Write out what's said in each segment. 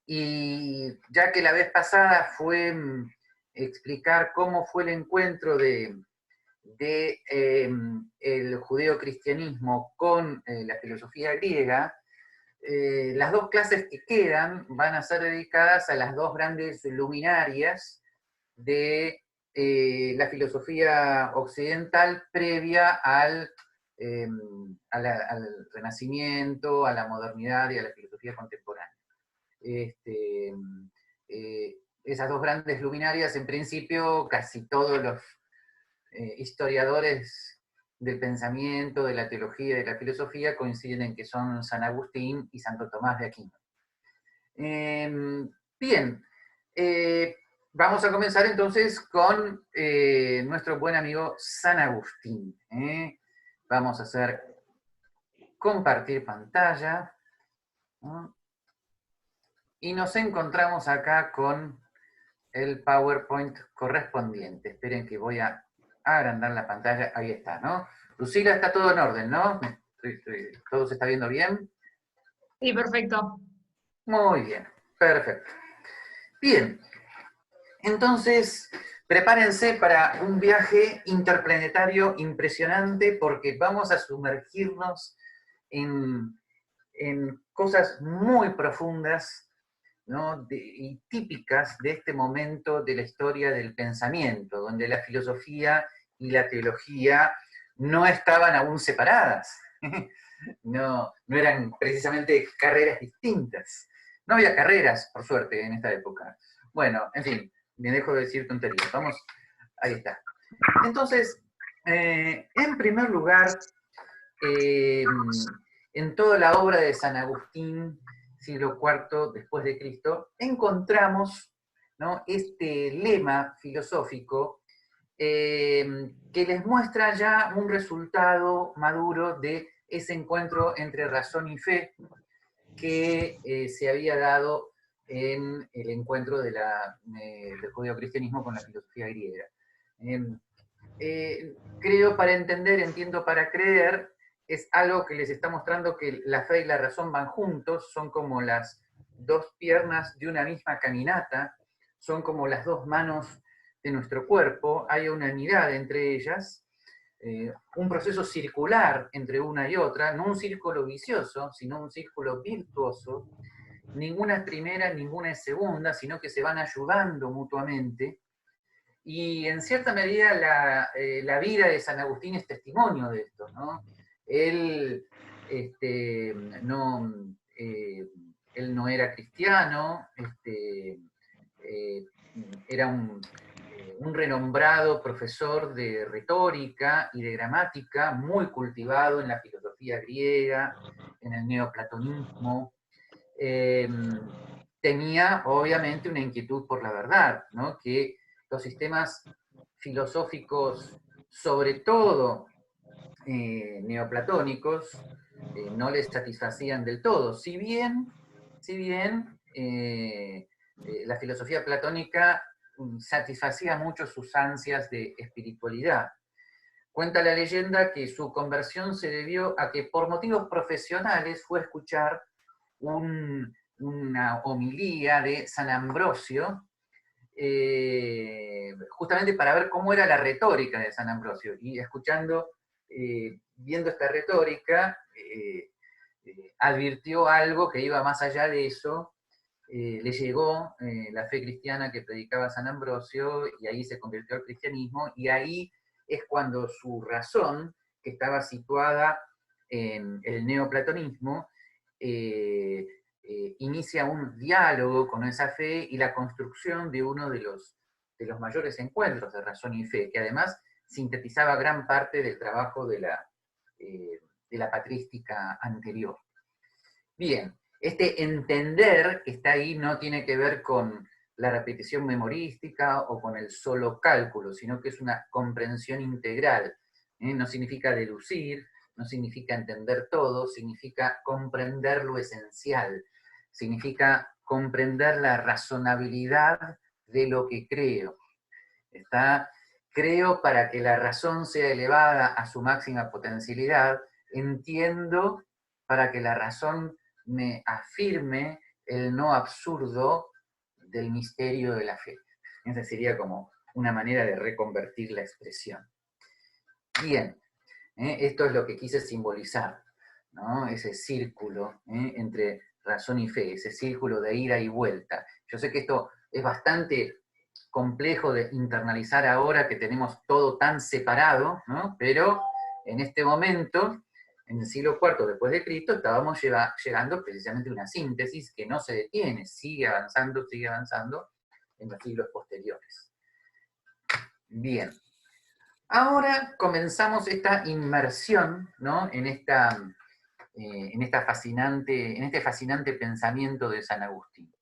Y ya que la vez pasada fue explicar cómo fue el encuentro de el judeocristianismo con la filosofía griega, las dos clases que quedan van a ser dedicadas a las dos grandes luminarias de la filosofía occidental previa al Renacimiento, a la modernidad y a la filosofía contemporánea. Esas dos grandes luminarias, en principio, casi todos los historiadores del pensamiento, de la teología y de la filosofía coinciden en que son San Agustín y Santo Tomás de Aquino. Bien, vamos a comenzar entonces con nuestro buen amigo San Agustín. Vamos a hacer compartir pantalla, ¿no? Y nos encontramos acá con el PowerPoint correspondiente. Esperen que voy a agrandar la pantalla. Ahí está, ¿no? Lucila, está todo en orden, ¿no? ¿Todo se está viendo bien? Sí, perfecto. Muy bien, perfecto. Bien, entonces prepárense para un viaje interplanetario impresionante porque vamos a sumergirnos en cosas muy profundas, ¿no? Y típicas de este momento de la historia del pensamiento, donde la filosofía y la teología no estaban aún separadas, no eran precisamente carreras distintas. No había carreras, por suerte, en esta época. Bueno, en fin, me dejo de decir tonterías. Vamos, ahí está. Entonces, en primer lugar, en toda la obra de San Agustín, siglo IV después de Cristo, encontramos, ¿no?, este lema filosófico que les muestra ya un resultado maduro de ese encuentro entre razón y fe que se había dado en el encuentro del judeocristianismo con la filosofía griega. Creo para entender, entiendo para creer, es algo que les está mostrando que la fe y la razón van juntos, son como las dos piernas de una misma caminata, son como las dos manos de nuestro cuerpo, hay una unidad entre ellas, un proceso circular entre una y otra, no un círculo vicioso, sino un círculo virtuoso. Ninguna es primera, ninguna es segunda, sino que se van ayudando mutuamente. Y en cierta medida la vida de San Agustín es testimonio de esto, ¿no? Él, no, él no era cristiano, era un renombrado profesor de retórica y de gramática, muy cultivado en la filosofía griega, en el neoplatonismo. Tenía obviamente una inquietud por la verdad, ¿no?, que los sistemas filosóficos, sobre todo neoplatónicos, no les satisfacían del todo. Si bien la filosofía platónica satisfacía mucho sus ansias de espiritualidad. Cuenta la leyenda que su conversión se debió a que por motivos profesionales fue a escuchar una homilía de San Ambrosio, justamente para ver cómo era la retórica de San Ambrosio. Y escuchando, viendo esta retórica, advirtió algo que iba más allá de eso. Le llegó la fe cristiana que predicaba San Ambrosio, y ahí se convirtió al cristianismo, y ahí es cuando su razón, que estaba situada en el neoplatonismo, inicia un diálogo con esa fe y la construcción de uno de los mayores encuentros de razón y fe, que además sintetizaba gran parte del trabajo de la patrística anterior. Bien, este entender que está ahí no tiene que ver con la repetición memorística o con el solo cálculo, sino que es una comprensión integral. No significa deducir, no significa entender todo, significa comprender lo esencial, significa comprender la razonabilidad de lo que creo. Creo para que la razón sea elevada a su máxima potencialidad, entiendo para que la razón me afirme el no absurdo del misterio de la fe. Esa sería como una manera de reconvertir la expresión. Bien, esto es lo que quise simbolizar, ¿no? Ese círculo entre razón y fe, ese círculo de ida y vuelta. Yo sé que esto es bastante complejo de internalizar ahora que tenemos todo tan separado, ¿no? Pero en este momento, en el siglo IV después de Cristo, estábamos llegando precisamente a una síntesis que no se detiene, sigue avanzando en los siglos posteriores. Bien. Ahora comenzamos esta inmersión, ¿no? en este fascinante pensamiento de San Agustín.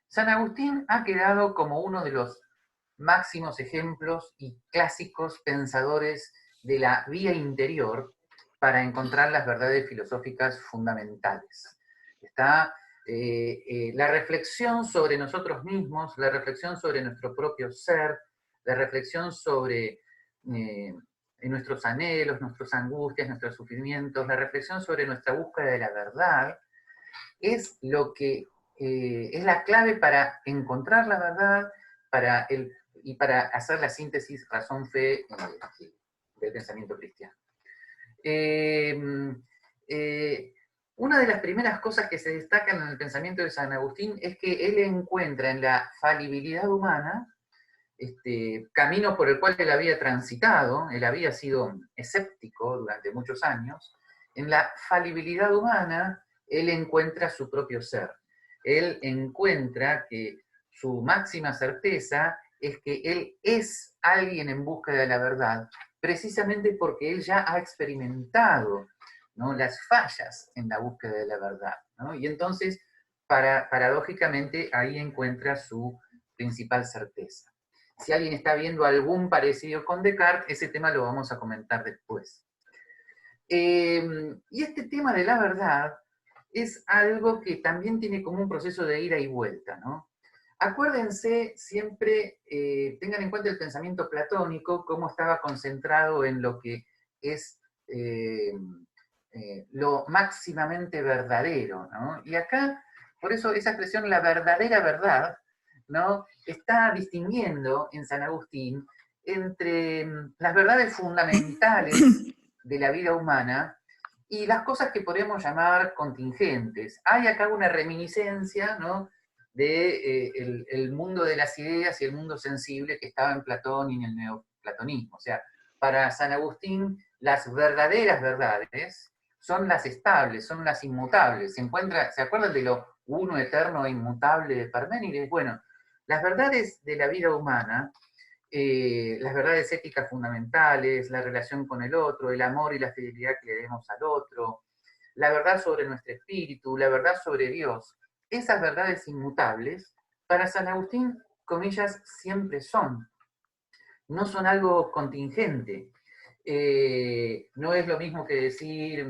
San Agustín ha quedado como uno de los máximos ejemplos y clásicos pensadores de la vía interior para encontrar las verdades filosóficas fundamentales. Está la reflexión sobre nosotros mismos, la reflexión sobre nuestro propio ser, la reflexión sobre nuestros anhelos, nuestras angustias, nuestros sufrimientos, la reflexión sobre nuestra búsqueda de la verdad, es lo que es la clave para encontrar la verdad y para hacer la síntesis razón-fe del pensamiento cristiano. Una de las primeras cosas que se destacan en el pensamiento de San Agustín es que él encuentra en la falibilidad humana, camino por el cual él había transitado, él había sido escéptico durante muchos años, en la falibilidad humana él encuentra su propio ser. Él encuentra que su máxima certeza es que él es alguien en búsqueda de la verdad, precisamente porque él ya ha experimentado, ¿no?, las fallas en la búsqueda de la verdad, ¿no? Y entonces, paradójicamente, ahí encuentra su principal certeza. Si alguien está viendo algún parecido con Descartes, ese tema lo vamos a comentar después. Y este tema de la verdad es algo que también tiene como un proceso de ida y vuelta, ¿no? Acuérdense siempre, tengan en cuenta el pensamiento platónico, cómo estaba concentrado en lo que es lo máximamente verdadero, ¿no? Y acá, por eso esa expresión, la verdadera verdad, ¿no?, está distinguiendo en San Agustín entre las verdades fundamentales de la vida humana y las cosas que podemos llamar contingentes. Hay acá una reminiscencia, ¿no?, de el mundo de las ideas y el mundo sensible que estaba en Platón y en el neoplatonismo. O sea, para San Agustín, las verdaderas verdades son las estables, son las inmutables. ¿Se acuerdan de lo uno eterno e inmutable de Parménides? Bueno, las verdades de la vida humana, las verdades éticas fundamentales, la relación con el otro, el amor y la fidelidad que le demos al otro, la verdad sobre nuestro espíritu, la verdad sobre Dios, esas verdades inmutables, para San Agustín, comillas, siempre son. No son algo contingente. No es lo mismo que decir,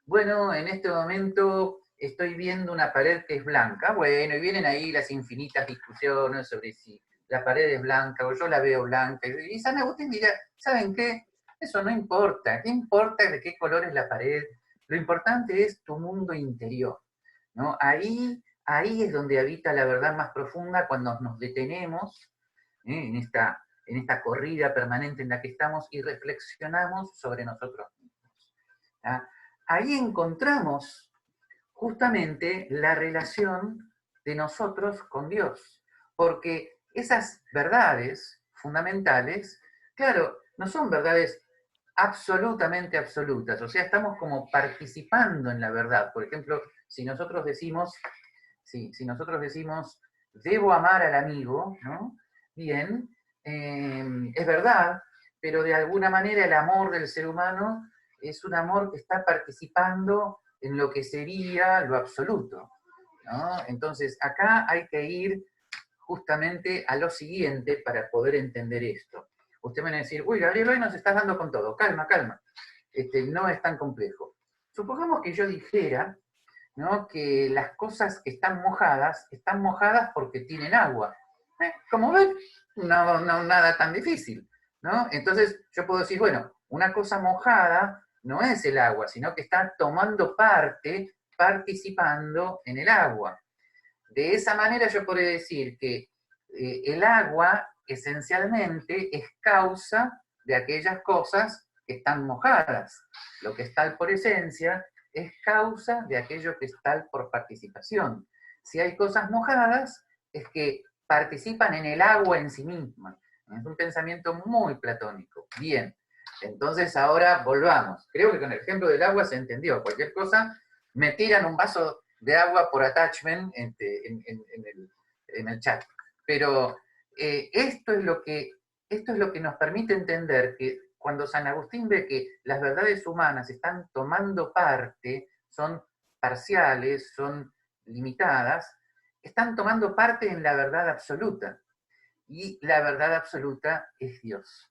bueno, en este momento estoy viendo una pared que es blanca, bueno, y vienen ahí las infinitas discusiones sobre si la pared es blanca o yo la veo blanca, y San Agustín dirá, ¿saben qué? Eso no importa, ¿qué importa de qué color es la pared? Lo importante es tu mundo interior, ¿no? Ahí es donde habita la verdad más profunda cuando nos detenemos en esta corrida permanente en la que estamos y reflexionamos sobre nosotros mismos. ¿Ah? Ahí encontramos justamente la relación de nosotros con Dios, porque esas verdades fundamentales, claro, no son verdades absolutamente absolutas, o sea, estamos como participando en la verdad. Por ejemplo, si nosotros decimos, debo amar al amigo, ¿no? Bien, es verdad, pero de alguna manera el amor del ser humano es un amor que está participando en lo que sería lo absoluto, ¿no? Entonces, acá hay que ir justamente a lo siguiente para poder entender esto. Usted me va a decir, uy, Gabriel, hoy nos estás dando con todo, calma, calma, no es tan complejo. Supongamos que yo dijera, ¿no?, que las cosas que están mojadas porque tienen agua. Como ven, no, nada tan difícil, ¿no? Entonces yo puedo decir, bueno, una cosa mojada no es el agua, sino que está tomando parte, participando en el agua. de esa manera yo podría decir que el agua esencialmente es causa de aquellas cosas que están mojadas. Lo que es tal por esencia es causa de aquello que es tal por participación. Si hay cosas mojadas, es que participan en el agua en sí misma. Es un pensamiento muy platónico. Bien, entonces ahora volvamos. Creo que con el ejemplo del agua se entendió. Cualquier cosa, me tiran un vaso de agua por attachment en el chat. Pero esto es lo que nos permite entender que cuando San Agustín ve que las verdades humanas están tomando parte, son parciales, son limitadas, están tomando parte en la verdad absoluta. Y la verdad absoluta es Dios,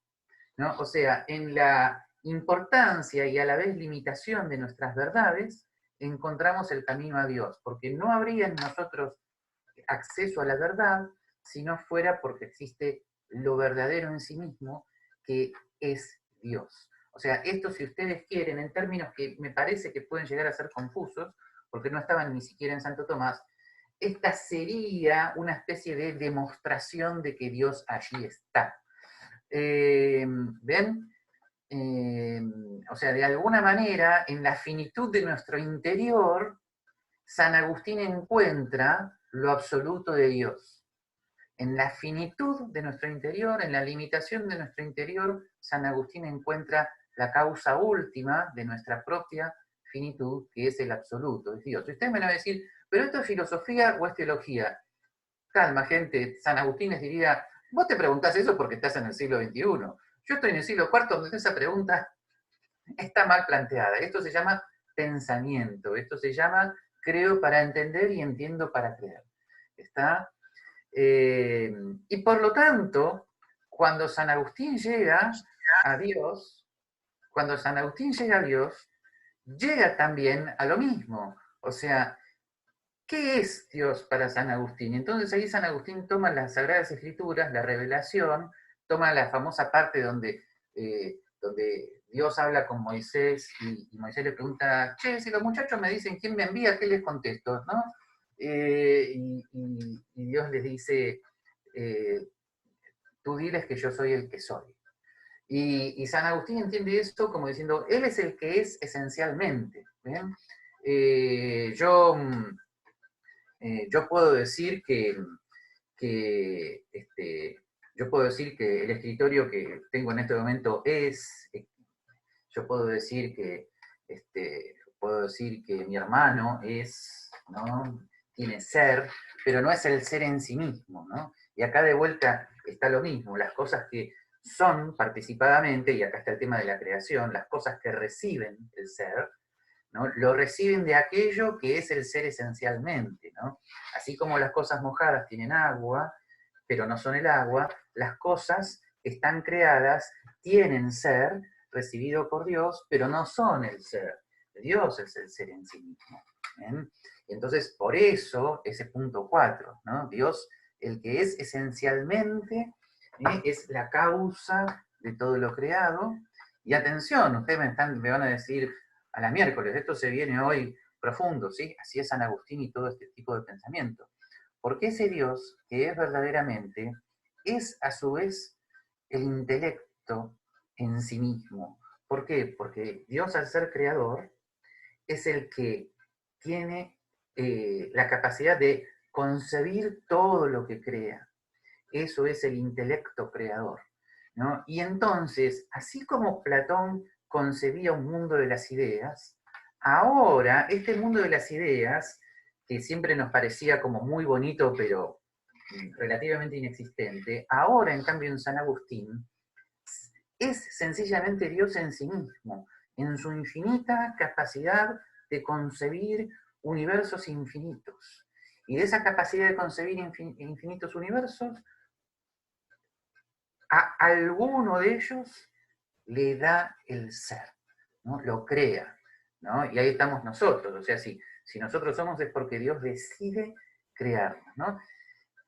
¿no? O sea, en la importancia y a la vez limitación de nuestras verdades, encontramos el camino a Dios, porque no habría en nosotros acceso a la verdad si no fuera porque existe lo verdadero en sí mismo, que es Dios. O sea, esto, si ustedes quieren, en términos que me parece que pueden llegar a ser confusos, porque no estaban ni siquiera en Santo Tomás, esta sería una especie de demostración de que Dios allí está. ¿Ven? O sea, de alguna manera, en la finitud de nuestro interior, San Agustín encuentra lo absoluto de Dios. En la finitud de nuestro interior, en la limitación de nuestro interior, San Agustín encuentra la causa última de nuestra propia finitud, que es el absoluto, es Dios. Y ustedes me van a decir, ¿pero esto es filosofía o es teología? Calma, gente, San Agustín les diría, vos te preguntás eso porque estás en el siglo XXI. Yo estoy en el siglo IV donde esa pregunta está mal planteada. Esto se llama pensamiento, esto se llama creo para entender y entiendo para creer. ¿Está? Y por lo tanto, cuando San Agustín llega a Dios, cuando San Agustín llega a Dios, llega también a lo mismo. O sea, ¿qué es Dios para San Agustín? Entonces ahí San Agustín toma las Sagradas Escrituras, la revelación, toma la famosa parte donde Dios habla con Moisés y Moisés le pregunta, che, si los muchachos me dicen quién me envía, ¿qué les contesto? ¿No? Y Dios les dice, tú diles que yo soy el que soy. Y San Agustín entiende esto como diciendo, Él es el que es esencialmente. ¿Bien? Yo puedo decir yo puedo decir que el escritorio que tengo en este momento es, yo puedo decir que mi hermano es, ¿no? Tiene ser, pero no es el ser en sí mismo, ¿no? Y acá de vuelta está lo mismo, las cosas que son participadamente, y acá está el tema de la creación, las cosas que reciben el ser, ¿no? Lo reciben de aquello que es el ser esencialmente, ¿no? Así como las cosas mojadas tienen agua, pero no son el agua, las cosas que están creadas tienen ser recibido por Dios, pero no son el ser. Dios es el ser en sí mismo. ¿Bien? Y entonces, por eso, ese punto 4, ¿no? Dios, el que es esencialmente, es la causa de todo lo creado. Y atención, ustedes me van a decir, a la miércoles, esto se viene hoy profundo, ¿sí? Así es San Agustín y todo este tipo de pensamiento. Porque ese Dios, que es verdaderamente, es a su vez el intelecto en sí mismo. ¿Por qué? Porque Dios, al ser creador, es el que tiene la capacidad de concebir todo lo que crea. Eso es el intelecto creador, ¿no? Y entonces, así como Platón concebía un mundo de las ideas, ahora este mundo de las ideas, que siempre nos parecía como muy bonito, pero relativamente inexistente, ahora en cambio en San Agustín, es sencillamente Dios en sí mismo, en su infinita capacidad de concebir universos infinitos. Y de esa capacidad de concebir infinitos universos, a alguno de ellos le da el ser, ¿no? Lo crea, ¿no? Y ahí estamos nosotros, o sea, si nosotros somos es porque Dios decide crearnos, ¿no?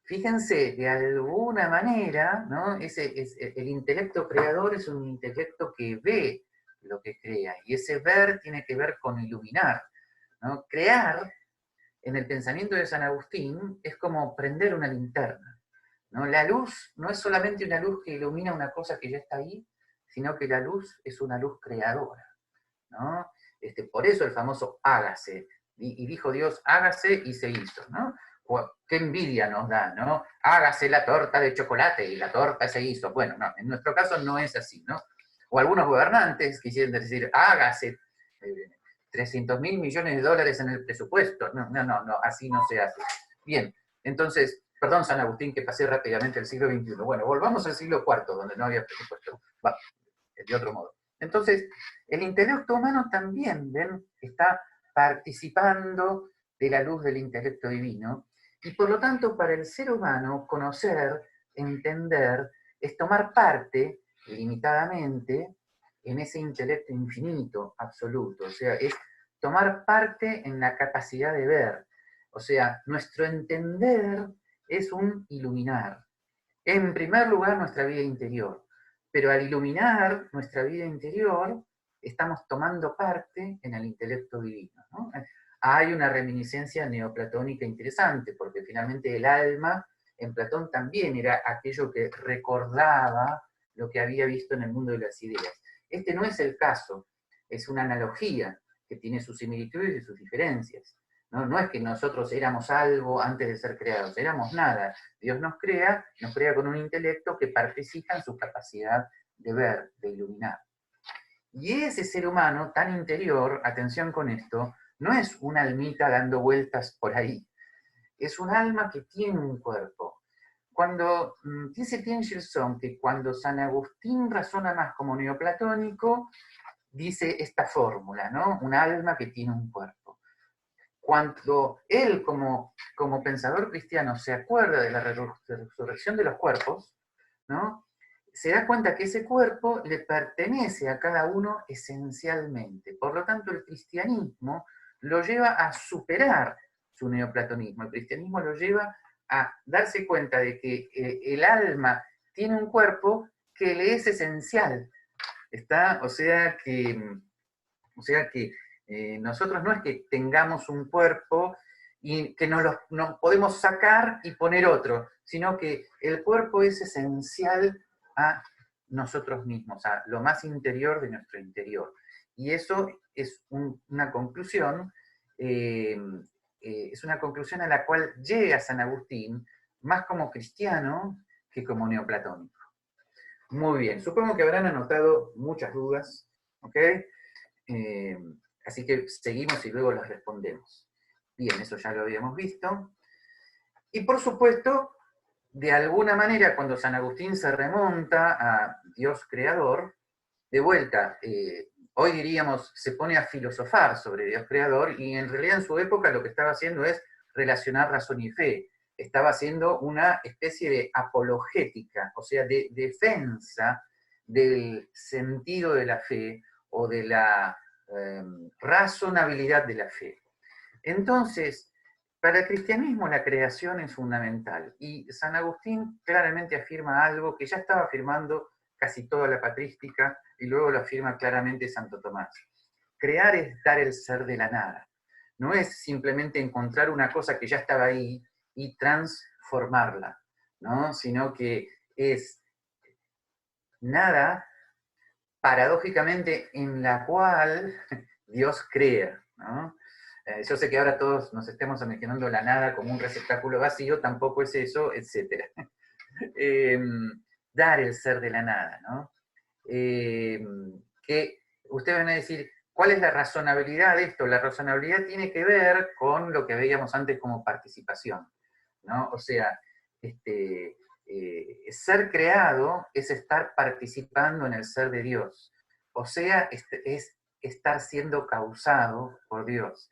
Fíjense, de alguna manera, ¿no? El intelecto creador es un intelecto que ve lo que crea, y ese ver tiene que ver con iluminar, ¿no? Crear en el pensamiento de San Agustín, es como prender una linterna, ¿no? La luz no es solamente una luz que ilumina una cosa que ya está ahí, sino que la luz es una luz creadora, ¿no? Por eso el famoso hágase, y dijo Dios, hágase y se hizo, ¿no? Qué envidia nos da, ¿no? Hágase la torta de chocolate y la torta se hizo. Bueno, no, en nuestro caso no es así, ¿no? O algunos gobernantes quisieran decir, hágase 300.000 millones de dólares en el presupuesto. No, no, no, no, así no se hace. Bien, entonces, perdón San Agustín que pasé rápidamente el siglo XXI. Bueno, volvamos al siglo IV, donde no había presupuesto. Va, de otro modo. Entonces, el intelecto humano también, ¿ven? Está participando de la luz del intelecto divino, y por lo tanto para el ser humano conocer, entender, es tomar parte, limitadamente, en ese intelecto infinito, absoluto, o sea, es tomar parte en la capacidad de ver, o sea, nuestro entender es un iluminar. En primer lugar, nuestra vida interior, pero al iluminar nuestra vida interior, estamos tomando parte en el intelecto divino, ¿no? Hay una reminiscencia neoplatónica interesante, porque finalmente el alma en Platón también era aquello que recordaba lo que había visto en el mundo de las ideas. Este no es el caso, es una analogía que tiene sus similitudes y sus diferencias. No, no es que nosotros éramos algo antes de ser creados, éramos nada. Dios nos crea con un intelecto que participa en su capacidad de ver, de iluminar. Y ese ser humano tan interior, atención con esto, no es una almita dando vueltas por ahí, es un alma que tiene un cuerpo. Cuando dice Tingelson que cuando San Agustín razona más como neoplatónico, dice esta fórmula, ¿no? Un alma que tiene un cuerpo. Cuando él, como pensador cristiano, se acuerda de la resurrección de los cuerpos, ¿no? Se da cuenta que ese cuerpo le pertenece a cada uno esencialmente. Por lo tanto, el cristianismo lo lleva a superar su neoplatonismo. El cristianismo lo lleva a darse cuenta de que el alma tiene un cuerpo que le es esencial. ¿Está? O sea que nosotros no es que tengamos un cuerpo y que nos podemos sacar y poner otro, sino que el cuerpo es esencial a nosotros mismos, a lo más interior de nuestro interior. Y eso es una conclusión, es una conclusión a la cual llega San Agustín, más como cristiano que como neoplatónico. Muy bien, supongo que habrán anotado muchas dudas, ¿ok? Así que seguimos y luego las respondemos. Bien, eso ya lo habíamos visto. Y por supuesto, de alguna manera, cuando San Agustín se remonta a Dios creador, de vuelta, hoy diríamos, se pone a filosofar sobre Dios creador, y en realidad en su época lo que estaba haciendo es relacionar razón y fe. Estaba haciendo una especie de apologética, o sea, de defensa del sentido de la fe o de la razonabilidad de la fe. Entonces, para el cristianismo la creación es fundamental, y San Agustín claramente afirma algo que ya estaba afirmando casi toda la patrística, y luego lo afirma claramente Santo Tomás. Crear es dar el ser de la nada. No es simplemente encontrar una cosa que ya estaba ahí y transformarla, ¿no? Sino que es nada, paradójicamente, en la cual Dios crea, ¿no? Yo sé que ahora todos nos estemos imaginando la nada como un receptáculo vacío, tampoco es eso, etc. Dar el ser de la nada, ¿no? Que ustedes van a decir, ¿cuál es la razonabilidad de esto? La razonabilidad tiene que ver con lo que veíamos antes como participación, ¿no? O sea, ser creado es estar participando en el ser de Dios. O sea, es estar siendo causado por Dios.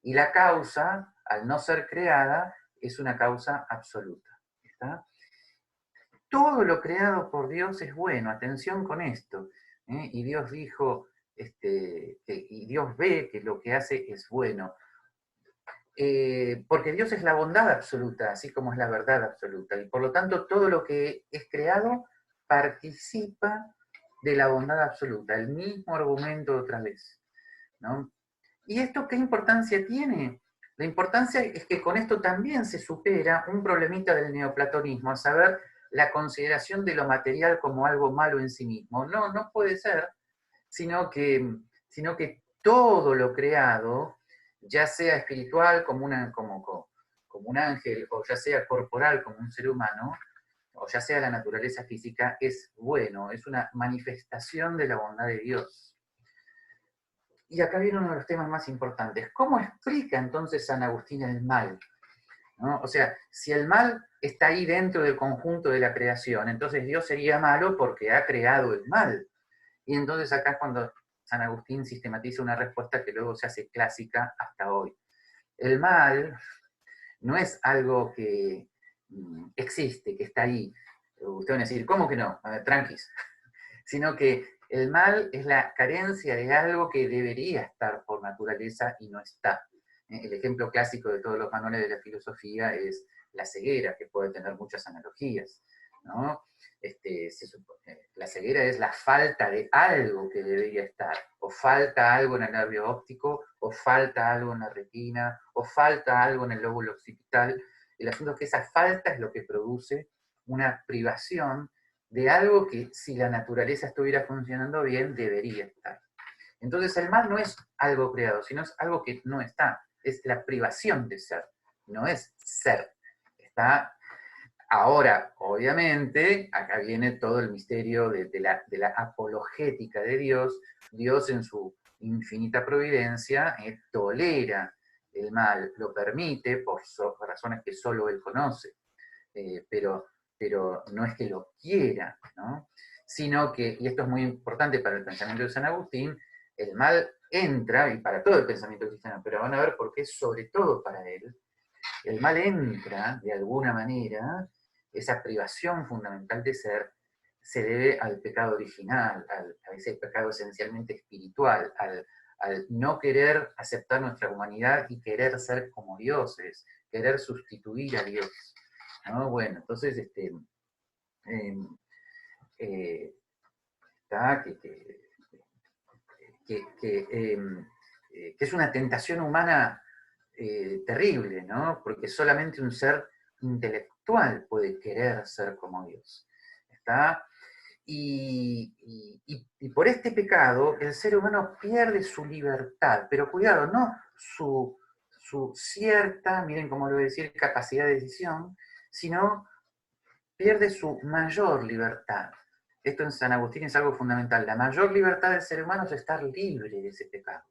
Y la causa, al no ser creada, es una causa absoluta. ¿Está? Todo lo creado por Dios es bueno, atención con esto. Y Dios dijo, y Dios ve que lo que hace es bueno. Porque Dios es la bondad absoluta, así como es la verdad absoluta. Y por lo tanto, todo lo que es creado participa de la bondad absoluta. El mismo argumento otra vez, ¿no? ¿Y esto qué importancia tiene? La importancia es que con esto también se supera un problemita del neoplatonismo, a saber, la consideración de lo material como algo malo en sí mismo. No, no puede ser, sino que todo lo creado, ya sea espiritual como un ángel, o ya sea corporal como un ser humano, o ya sea la naturaleza física, es bueno, es una manifestación de la bondad de Dios. Y acá viene uno de los temas más importantes. ¿Cómo explica entonces San Agustín el mal? ¿No? O sea, si el mal está ahí dentro del conjunto de la creación, entonces Dios sería malo porque ha creado el mal. Y entonces acá es cuando San Agustín sistematiza una respuesta que luego se hace clásica hasta hoy. El mal no es algo que existe, que está ahí. Ustedes van a decir, ¿cómo que no? Tranquis. Sino que el mal es la carencia de algo que debería estar por naturaleza y no está. El ejemplo clásico de todos los manuales de la filosofía es la ceguera, que puede tener muchas analogías, ¿no? La ceguera es la falta de algo que debería estar, o falta algo en el nervio óptico, o falta algo en la retina, o falta algo en el lóbulo occipital. El asunto es que esa falta es lo que produce una privación de algo que, si la naturaleza estuviera funcionando bien, debería estar. Entonces el mal no es algo creado, sino es algo que no está, es la privación de ser, no es ser. Está ahora, obviamente, acá viene todo el misterio de la apologética de Dios. Dios en su infinita providencia tolera el mal, lo permite por razones que solo Él conoce, pero no es que lo quiera, ¿no? Sino que, y esto es muy importante para el pensamiento de San Agustín, el mal entra, y para todo el pensamiento cristiano, pero van a ver por qué sobre todo para él, el mal entra de alguna manera, esa privación fundamental de ser, se debe al pecado original, a ese pecado esencialmente espiritual, al no querer aceptar nuestra humanidad y querer ser como dioses, querer sustituir a Dios, ¿no? Bueno, entonces, eh, eh, está, que es una tentación humana terrible, ¿no? Porque solamente un ser intelectual puede querer ser como Dios. ¿Está? Y por este pecado el ser humano pierde su libertad, pero cuidado, no su cierta, miren cómo lo voy a decir, capacidad de decisión, sino pierde su mayor libertad. Esto en San Agustín es algo fundamental. La mayor libertad del ser humano es estar libre de ese pecado,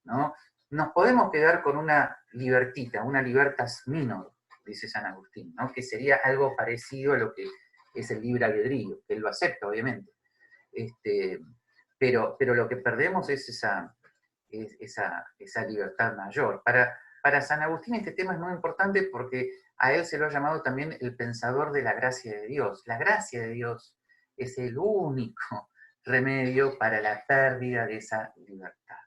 ¿no? Nos podemos quedar con una libertita, una libertas minor, dice San Agustín, ¿no? Que sería algo parecido a lo que es el libre albedrío, que él lo acepta, obviamente. Pero lo que perdemos es esa libertad mayor. Para San Agustín este tema es muy importante porque a él se lo ha llamado también el pensador de la gracia de Dios. La gracia de Dios es el único remedio para la pérdida de esa libertad,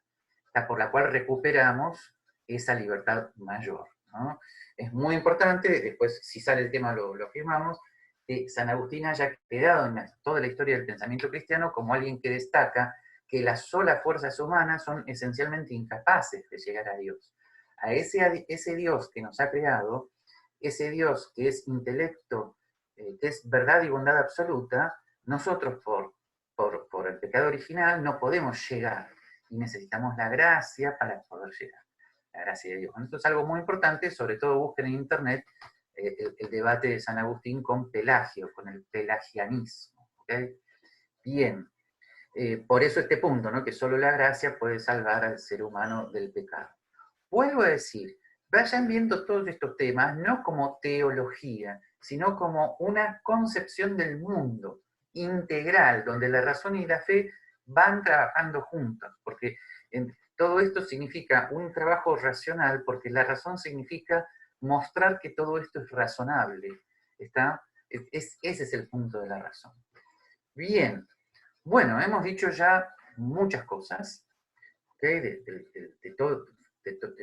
por la cual recuperamos esa libertad mayor, ¿no? Es muy importante, después si sale el tema lo afirmamos, que San Agustín haya quedado en toda la historia del pensamiento cristiano como alguien que destaca que las solas fuerzas humanas son esencialmente incapaces de llegar a Dios. A ese Dios que nos ha creado, ese Dios que es intelecto, que es verdad y bondad absoluta, nosotros por el pecado original no podemos llegar y necesitamos la gracia para poder llegar. La gracia de Dios. Esto es algo muy importante, sobre todo busquen en internet el debate de San Agustín con Pelagio, con el pelagianismo. ¿Okay? Bien, por eso este punto, ¿no? Que solo la gracia puede salvar al ser humano del pecado. Vuelvo a decir, vayan viendo todos estos temas no como teología, sino como una concepción del mundo integral, donde la razón y la fe van trabajando juntos, porque todo esto significa un trabajo racional, porque la razón significa mostrar que todo esto es razonable. ¿Está? Ese es el punto de la razón. Bien, bueno, hemos dicho ya muchas cosas, ¿okay? De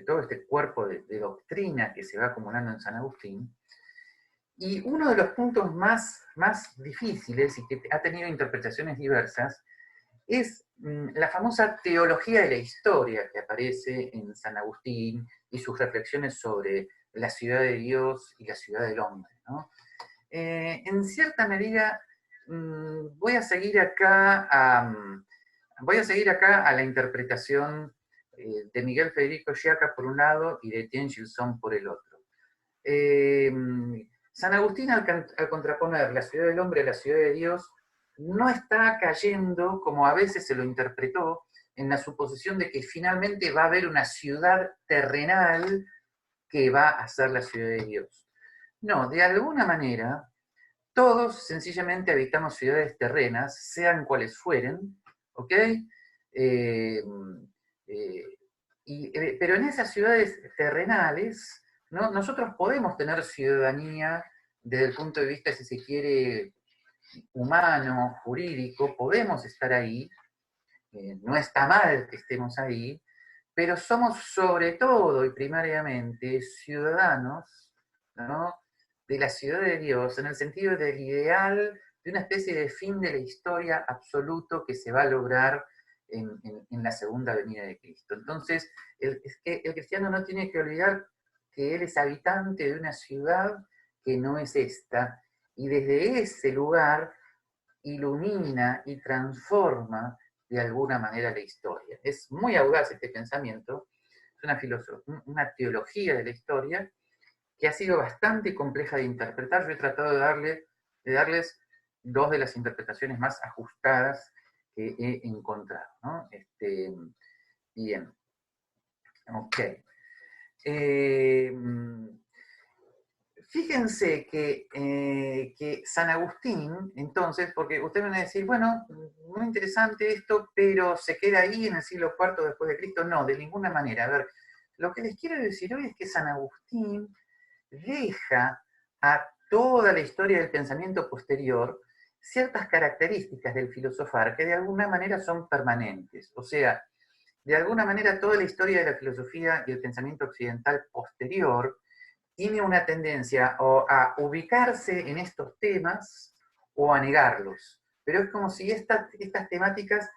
todo este cuerpo de doctrina que se va acumulando en San Agustín. Y uno de los puntos más difíciles y que ha tenido interpretaciones diversas es la famosa teología de la historia que aparece en San Agustín y sus reflexiones sobre la ciudad de Dios y la ciudad del hombre, ¿no? En cierta medida, voy a seguir acá a la interpretación de Miguel Federico Sciacca por un lado y de Etienne Gilson por el otro. San Agustín, al contraponer la ciudad del hombre a la ciudad de Dios, no está cayendo, como a veces se lo interpretó, en la suposición de que finalmente va a haber una ciudad terrenal que va a ser la ciudad de Dios. No, de alguna manera, todos sencillamente habitamos ciudades terrenas, sean cuales fueren, ¿ok? Eh, pero en esas ciudades terrenales, ¿no? Nosotros podemos tener ciudadanía desde el punto de vista, si se quiere, humano, jurídico, podemos estar ahí, no está mal que estemos ahí, pero somos sobre todo y primariamente ciudadanos, ¿no?, de la ciudad de Dios, en el sentido del ideal, de una especie de fin de la historia absoluto que se va a lograr en la segunda venida de Cristo. Entonces, es que el cristiano no tiene que olvidar que él es habitante de una ciudad que no es esta, y desde ese lugar ilumina y transforma de alguna manera la historia. Es muy audaz este pensamiento, es una teología de la historia que ha sido bastante compleja de interpretar. Yo he tratado de darles dos de las interpretaciones más ajustadas que he encontrado, ¿no? Bien, ok. Fíjense que San Agustín, entonces, porque ustedes van a decir, bueno, muy interesante esto, pero ¿se queda ahí en el siglo IV después de Cristo? No, de ninguna manera. A ver, lo que les quiero decir hoy es que San Agustín deja a toda la historia del pensamiento posterior ciertas características del filosofar que de alguna manera son permanentes. O sea, de alguna manera toda la historia de la filosofía y el pensamiento occidental posterior tiene una tendencia o a ubicarse en estos temas o a negarlos. Pero es como si estas temáticas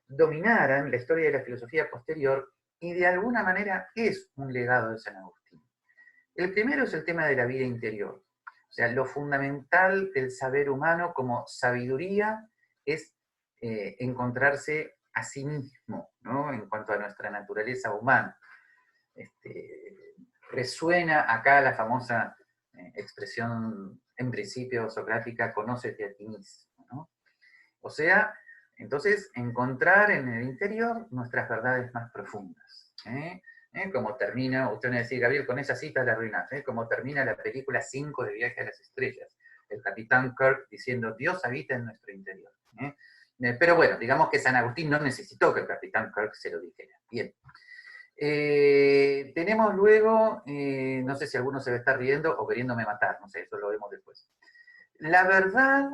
dominaran la historia de la filosofía posterior y de alguna manera es un legado de San Agustín. El primero es el tema de la vida interior. O sea, lo fundamental del saber humano como sabiduría es encontrarse a sí mismo, ¿no?, en cuanto a nuestra naturaleza humana. Resuena acá la famosa expresión en principio socrática, conócete a ti mismo, ¿no? O sea, entonces encontrar en el interior nuestras verdades más profundas. Como termina, usted me decía, Gabriel, con esa cita la arruinas, como termina la película 5 de Viaje a las Estrellas, el capitán Kirk diciendo, Dios habita en nuestro interior. Pero bueno, digamos que San Agustín no necesitó que el capitán Kirk se lo dijera. Bien. Tenemos luego, no sé si alguno se va a estar riendo o queriéndome matar, no sé, eso lo vemos después. La verdad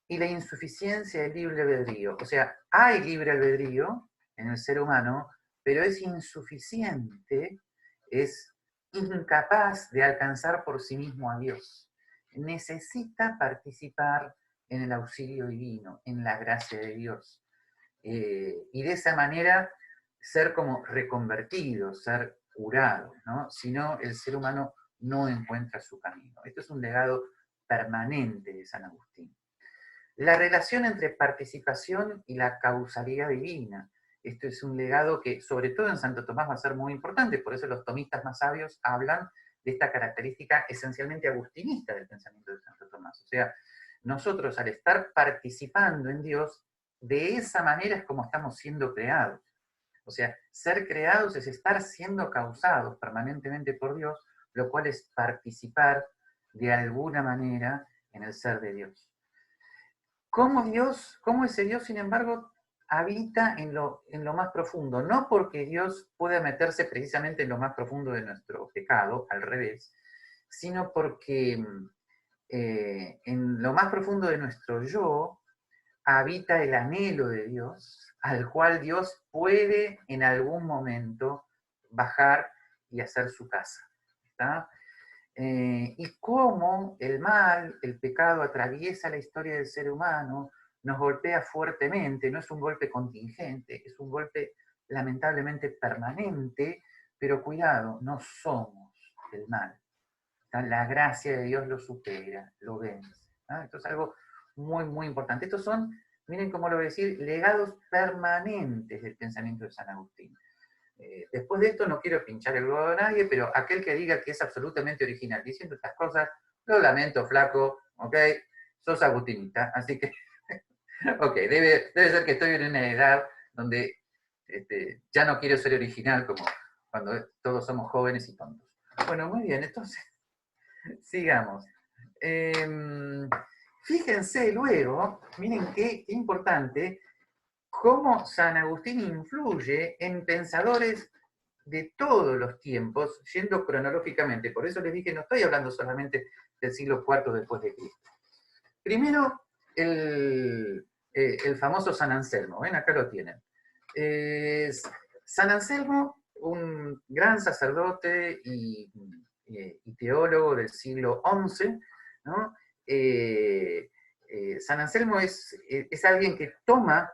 y la insuficiencia del libre albedrío. O sea, hay libre albedrío en el ser humano, pero es insuficiente, es incapaz de alcanzar por sí mismo a Dios. Necesita participar en el auxilio divino, en la gracia de Dios. Y de esa manera ser como reconvertido, ser curado, ¿no? Si no, el ser humano no encuentra su camino. Esto es un legado permanente de San Agustín. La relación entre participación y la causalidad divina. Esto es un legado que, sobre todo en Santo Tomás, va a ser muy importante, por eso los tomistas más sabios hablan de esta característica esencialmente agustinista del pensamiento de Santo Tomás. O sea, nosotros al estar participando en Dios, de esa manera es como estamos siendo creados. O sea, ser creados es estar siendo causados permanentemente por Dios, lo cual es participar de alguna manera en el ser de Dios. ¿Cómo ese Dios, sin embargo, habita en lo más profundo? No porque Dios pueda meterse precisamente en lo más profundo de nuestro pecado, al revés, sino porque en lo más profundo de nuestro yo habita el anhelo de Dios, al cual Dios puede en algún momento bajar y hacer su casa. ¿Está? Y cómo el mal, el pecado, atraviesa la historia del ser humano, nos golpea fuertemente, no es un golpe contingente, es un golpe lamentablemente permanente, pero cuidado, no somos el mal. La gracia de Dios lo supera, lo vence. Esto es algo muy, muy importante. Estos son, miren cómo lo voy a decir, legados permanentes del pensamiento de San Agustín. Después de esto no quiero pinchar el globo a nadie, pero aquel que diga que es absolutamente original diciendo estas cosas, lo lamento, flaco, ¿ok? Sos agustinista, así que, ok, debe ser que estoy en una edad donde ya no quiero ser original como cuando todos somos jóvenes y tontos. Bueno, muy bien, entonces, sigamos. Fíjense luego, miren qué importante, cómo San Agustín influye en pensadores de todos los tiempos, yendo cronológicamente. Por eso les dije, no estoy hablando solamente del siglo IV después de Cristo. Primero, el famoso San Anselmo, ¿ven? Acá lo tienen. San Anselmo, un gran sacerdote y teólogo del siglo XI, ¿no? San Anselmo es alguien que toma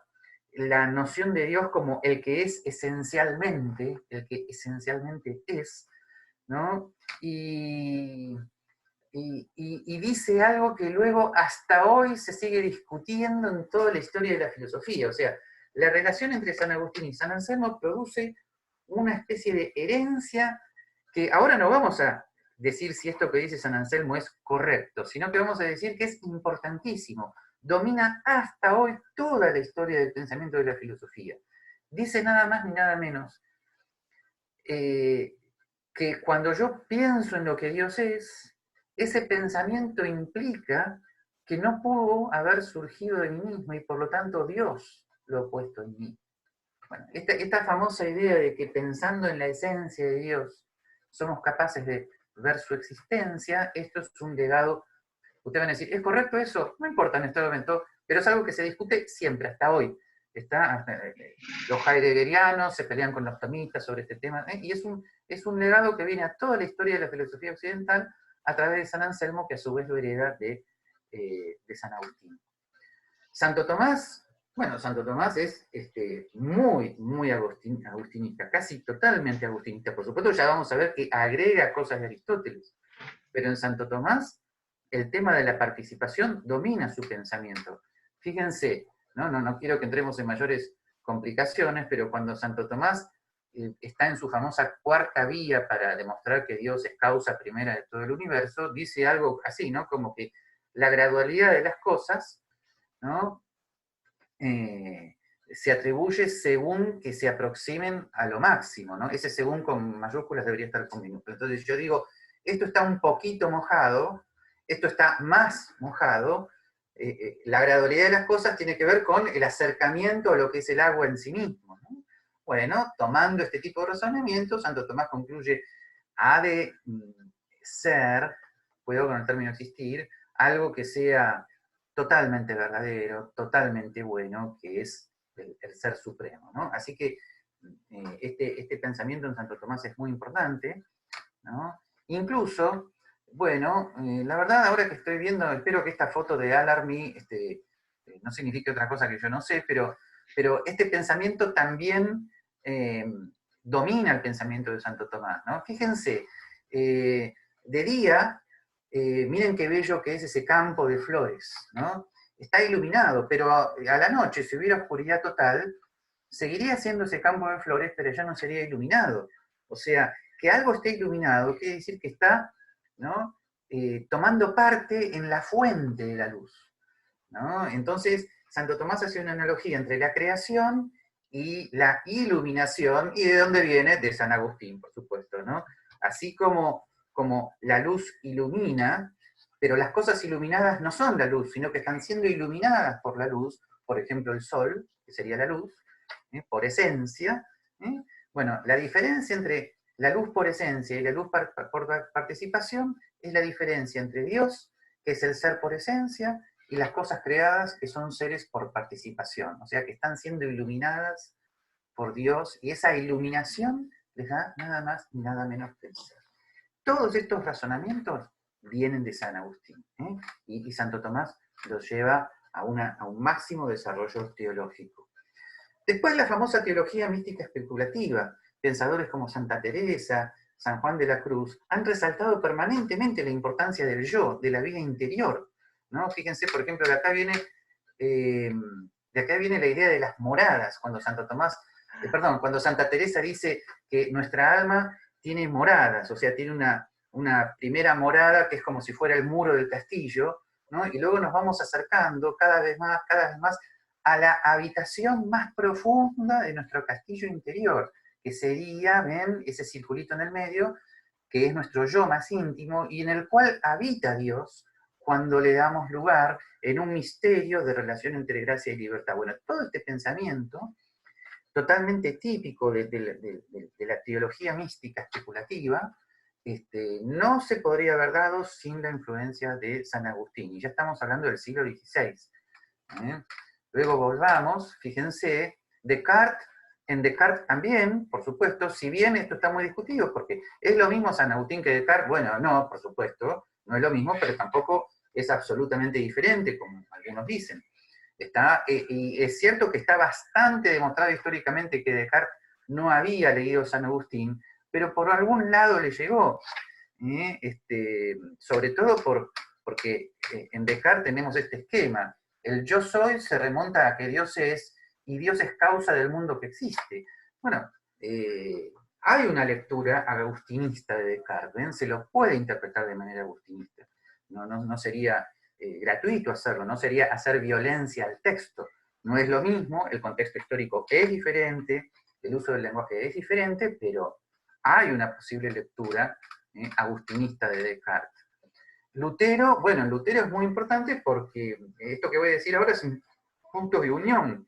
la noción de Dios como el que es esencialmente, es, ¿no? Y dice algo que luego hasta hoy se sigue discutiendo en toda la historia de la filosofía. O sea, la relación entre San Agustín y San Anselmo produce una especie de herencia que ahora no vamos a decir si esto que dice San Anselmo es correcto, sino que vamos a decir que es importantísimo. Domina hasta hoy toda la historia del pensamiento de la filosofía. Dice nada más ni nada menos que cuando yo pienso en lo que Dios es, ese pensamiento implica que no pudo haber surgido de mí mismo y por lo tanto Dios lo ha puesto en mí. Bueno, esta famosa idea de que pensando en la esencia de Dios somos capaces de ver su existencia, esto es un legado. Ustedes van a decir, ¿es correcto eso? No importa en este momento, pero es algo que se discute siempre, hasta hoy. Los heideggerianos se pelean con los tomistas sobre este tema, y es un legado que viene a toda la historia de la filosofía occidental a través de San Anselmo, que a su vez lo hereda de San Agustín. Santo Tomás, bueno, Santo Tomás es muy, muy agustinista, casi totalmente agustinista. Por supuesto, ya vamos a ver que agrega cosas de Aristóteles, pero en Santo Tomás el tema de la participación domina su pensamiento. Fíjense, no quiero que entremos en mayores complicaciones, pero cuando Santo Tomás está en su famosa cuarta vía para demostrar que Dios es causa primera de todo el universo, dice algo así, ¿no? Como que la gradualidad de las cosas, ¿no? Se atribuye según que se aproximen a lo máximo, ¿no? Ese según con mayúsculas debería estar con minúsculas. Entonces yo digo, esto está un poquito mojado, esto está más mojado, la gradualidad de las cosas tiene que ver con el acercamiento a lo que es el agua en sí mismo, ¿no? Bueno, tomando este tipo de razonamiento, Santo Tomás concluye, ha de ser, cuidado con el término existir, algo que sea totalmente verdadero, totalmente bueno, que es el ser supremo, ¿no? Así que este pensamiento en Santo Tomás es muy importante, ¿no? Incluso, bueno, la verdad ahora que estoy viendo, espero que esta foto de Al-Armi no signifique otra cosa que yo no sé, pero este pensamiento también domina el pensamiento de Santo Tomás, ¿no? Fíjense, de día, miren qué bello que es ese campo de flores, ¿no? Está iluminado, pero a la noche, si hubiera oscuridad total, seguiría siendo ese campo de flores, pero ya no sería iluminado. O sea, que algo esté iluminado quiere decir que está, ¿no? Tomando parte en la fuente de la luz, ¿no? Entonces, Santo Tomás hace una analogía entre la creación y la iluminación, y de dónde viene, de San Agustín, por supuesto, ¿no? Así como la luz ilumina, pero las cosas iluminadas no son la luz, sino que están siendo iluminadas por la luz, por ejemplo el sol, que sería la luz, por esencia. Bueno, la diferencia entre la luz por esencia y la luz por participación es la diferencia entre Dios, que es el ser por esencia, y las cosas creadas, que son seres por participación, o sea, que están siendo iluminadas por Dios, y esa iluminación les da nada más ni nada menos que el ser. Todos estos razonamientos vienen de San Agustín, y Santo Tomás los lleva a un máximo desarrollo teológico. Después la famosa teología mística especulativa. Pensadores como Santa Teresa, San Juan de la Cruz, han resaltado permanentemente la importancia del yo, de la vida interior, ¿no? Fíjense, por ejemplo, de acá viene la idea de las moradas, cuando cuando Santa Teresa dice que nuestra alma tiene moradas, o sea, tiene una primera morada que es como si fuera el muro del castillo, ¿no? Y luego nos vamos acercando cada vez más a la habitación más profunda de nuestro castillo interior, que sería, ven, ese circulito en el medio, que es nuestro yo más íntimo, y en el cual habita Dios cuando le damos lugar en un misterio de relación entre gracia y libertad. Bueno, todo este pensamiento, totalmente típico de la teología mística especulativa, no se podría haber dado sin la influencia de San Agustín, y ya estamos hablando del siglo XVI. Luego volvamos, fíjense, en Descartes también, por supuesto, si bien esto está muy discutido, porque ¿es lo mismo San Agustín que Descartes? Bueno, no, por supuesto, no es lo mismo, pero tampoco es absolutamente diferente, como algunos dicen. Y es cierto que está bastante demostrado históricamente que Descartes no había leído San Agustín, pero por algún lado le llegó. Sobre todo porque en Descartes tenemos este esquema. El yo soy se remonta a que Dios es, y Dios es causa del mundo que existe. Bueno, hay una lectura agustinista de Descartes, ¿ven? Se lo puede interpretar de manera agustinista. No sería gratuito hacerlo, no sería hacer violencia al texto. No es lo mismo, el contexto histórico es diferente, el uso del lenguaje es diferente, pero hay una posible lectura agustinista de Descartes. Lutero, bueno, Lutero es muy importante porque esto que voy a decir ahora es un punto de unión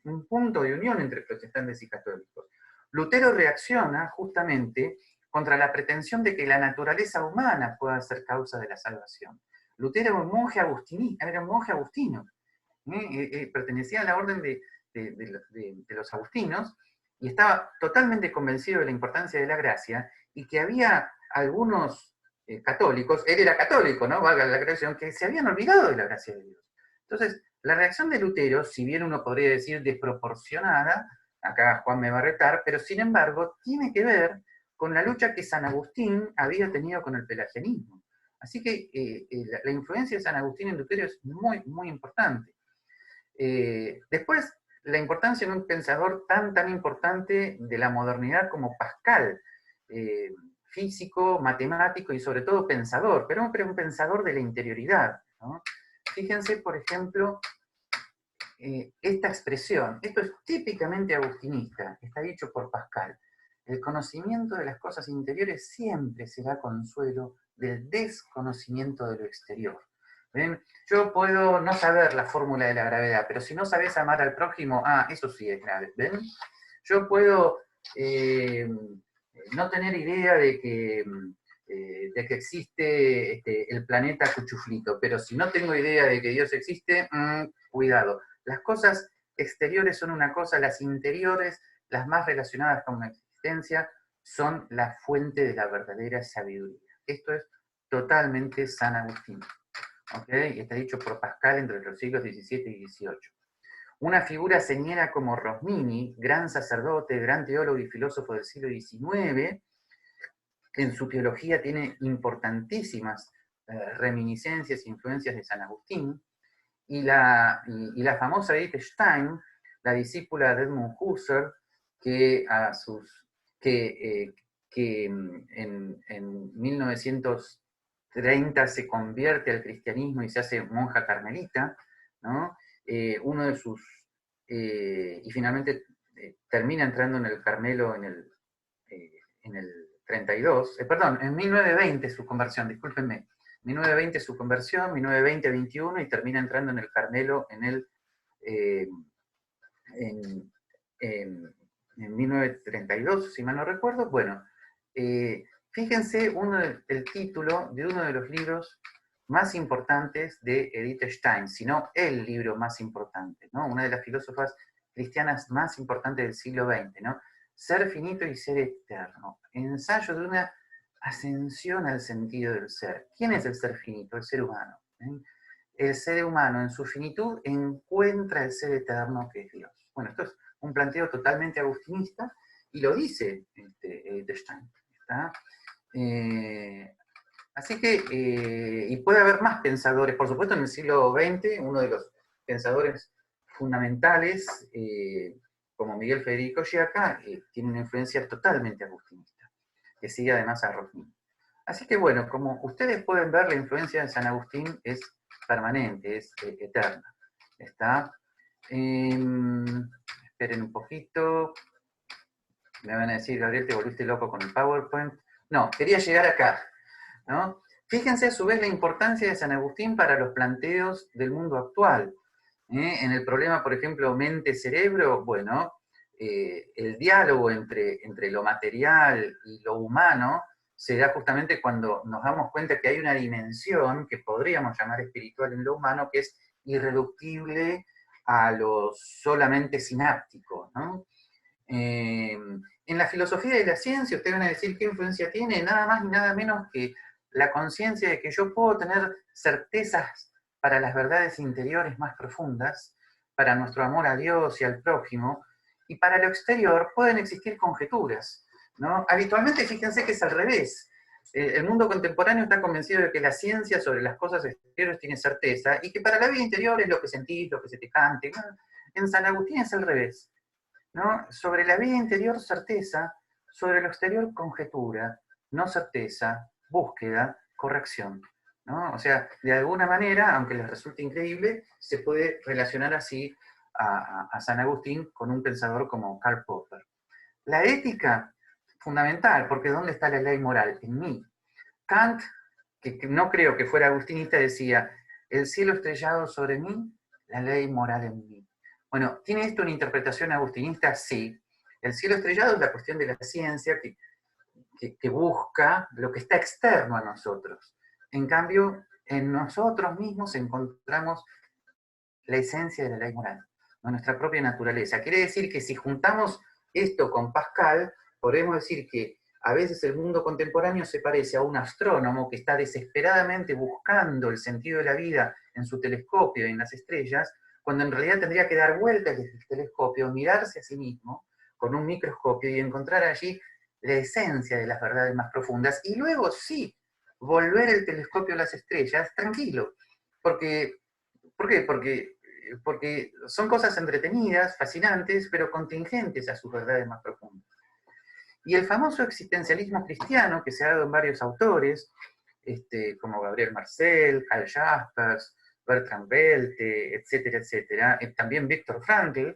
entre protestantes y católicos. Lutero reacciona justamente contra la pretensión de que la naturaleza humana pueda ser causa de la salvación. Lutero era un monje agustino, pertenecía a la orden de los agustinos y estaba totalmente convencido de la importancia de la gracia y que había algunos católicos, él era católico, ¿no? Valga la aclaración, que se habían olvidado de la gracia de Dios. Entonces, la reacción de Lutero, si bien uno podría decir desproporcionada, acá Juan me va a retar, pero sin embargo tiene que ver con la lucha que San Agustín había tenido con el pelagianismo. Así que la influencia de San Agustín en Lutero es muy, muy importante. Después, la importancia de un pensador tan importante de la modernidad como Pascal, físico, matemático y sobre todo pensador, pero un pensador de la interioridad, ¿no? Fíjense, por ejemplo, esta expresión, esto es típicamente agustinista, está dicho por Pascal: el conocimiento de las cosas interiores siempre será consuelo del desconocimiento de lo exterior. ¿Ven? Yo puedo no saber la fórmula de la gravedad, pero si no sabes amar al prójimo, eso sí es grave. ¿Ven? Yo puedo no tener idea de que existe el planeta Cuchuflito, pero si no tengo idea de que Dios existe, cuidado. Las cosas exteriores son una cosa, las interiores, las más relacionadas con la existencia, son la fuente de la verdadera sabiduría. Esto es totalmente San Agustín. ¿Okay? Y está dicho por Pascal entre los siglos XVII y XVIII. Una figura señera como Rosmini, gran sacerdote, gran teólogo y filósofo del siglo XIX, en su teología tiene importantísimas reminiscencias e influencias de San Agustín, y la famosa Edith Stein, la discípula de Edmund Husserl, que en 1930 se convierte al cristianismo y se hace monja carmelita, ¿no? Y finalmente termina entrando en el Carmelo en el 32, en 1920 su conversión, discúlpenme, 1920 su conversión, 1920 a 21, y termina entrando en el Carmelo en 1932, si mal no recuerdo. Bueno, fíjense el título de uno de los libros más importantes de Edith Stein, sino el libro más importante, ¿no? Una de las filósofas cristianas más importantes del siglo XX, ¿no? Ser finito y ser eterno. Ensayo de una ascensión al sentido del ser. ¿Quién es el ser finito? El ser humano. el ser humano en su finitud encuentra el ser eterno que es Dios. Bueno, esto es un planteo totalmente agustinista, y lo dice Stein. ¿Está? Así que, y puede haber más pensadores, por supuesto en el siglo XX, uno de los pensadores fundamentales, como Miguel Federico Giaca, tiene una influencia totalmente agustinista, que sigue además a Rosmin. Así que bueno, como ustedes pueden ver, la influencia de San Agustín es permanente, es eterna. ¿Está? Esperen un poquito. Me van a decir, Gabriel, te volviste loco con el PowerPoint. No, quería llegar acá, ¿no? Fíjense a su vez la importancia de San Agustín para los planteos del mundo actual. En el problema, por ejemplo, mente-cerebro, bueno, el diálogo entre lo material y lo humano se da justamente cuando nos damos cuenta que hay una dimensión que podríamos llamar espiritual en lo humano, que es irreductible a lo solamente sináptico, ¿no? En la filosofía de la ciencia, ustedes van a decir qué influencia tiene, nada más ni nada menos que la conciencia de que yo puedo tener certezas para las verdades interiores más profundas, para nuestro amor a Dios y al prójimo, y para lo exterior pueden existir conjeturas, ¿no? Habitualmente, fíjense que es al revés. El mundo contemporáneo está convencido de que la ciencia sobre las cosas exteriores tiene certeza, y que para la vida interior es lo que sentís, lo que se te cante. En San Agustín es al revés, ¿no? Sobre la vida interior, certeza; sobre lo exterior, conjetura; no certeza, búsqueda, corrección, ¿no? O sea, de alguna manera, aunque les resulte increíble, se puede relacionar así a San Agustín con un pensador como Karl Popper. La ética, fundamental, porque ¿dónde está la ley moral? En mí. Kant, que no creo que fuera agustinista, decía: el cielo estrellado sobre mí, la ley moral en mí. Bueno, ¿tiene esto una interpretación agustinista? Sí. El cielo estrellado es la cuestión de la ciencia que busca lo que está externo a nosotros. En cambio, en nosotros mismos encontramos la esencia de la ley moral, ¿no? Nuestra propia naturaleza. Quiere decir que si juntamos esto con Pascal, podemos decir que a veces el mundo contemporáneo se parece a un astrónomo que está desesperadamente buscando el sentido de la vida en su telescopio y en las estrellas, cuando en realidad tendría que dar vueltas desde el telescopio, mirarse a sí mismo con un microscopio y encontrar allí la esencia de las verdades más profundas, y luego sí, volver el telescopio a las estrellas tranquilo. Porque, ¿por qué? Porque son cosas entretenidas, fascinantes, pero contingentes a sus verdades más profundas. Y el famoso existencialismo cristiano, que se ha dado en varios autores, como Gabriel Marcel, Karl Jaspers, Bertrand Belte, etcétera, etcétera, también Viktor Frankl,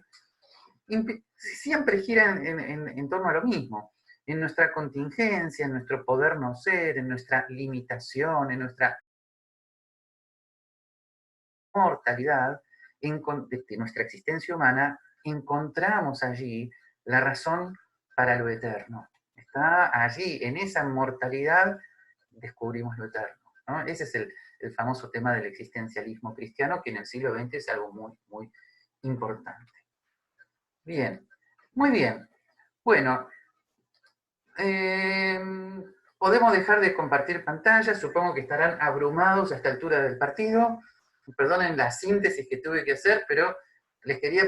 siempre gira en torno a lo mismo, en nuestra contingencia, en nuestro poder no ser, en nuestra limitación, en nuestra mortalidad, de nuestra existencia humana, encontramos allí la razón para lo eterno. Está allí, en esa mortalidad, descubrimos lo eterno, ¿no? Ese es el famoso tema del existencialismo cristiano, que en el siglo XX es algo muy, muy importante. Bien, muy bien. Bueno, podemos dejar de compartir pantalla, supongo que estarán abrumados a esta altura del partido. Perdonen la síntesis que tuve que hacer, pero les quería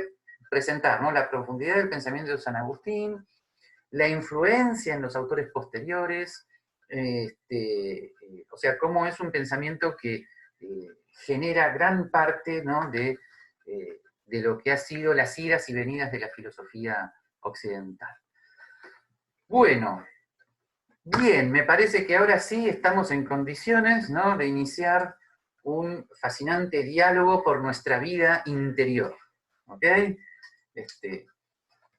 presentar, ¿no?, la profundidad del pensamiento de San Agustín, la influencia en los autores posteriores, o sea, cómo es un pensamiento que genera gran parte, ¿no?, de lo que ha sido las idas y venidas de la filosofía occidental. Bueno, bien, me parece que ahora sí estamos en condiciones, ¿no?, de iniciar un fascinante diálogo por nuestra vida interior. ¿Ok?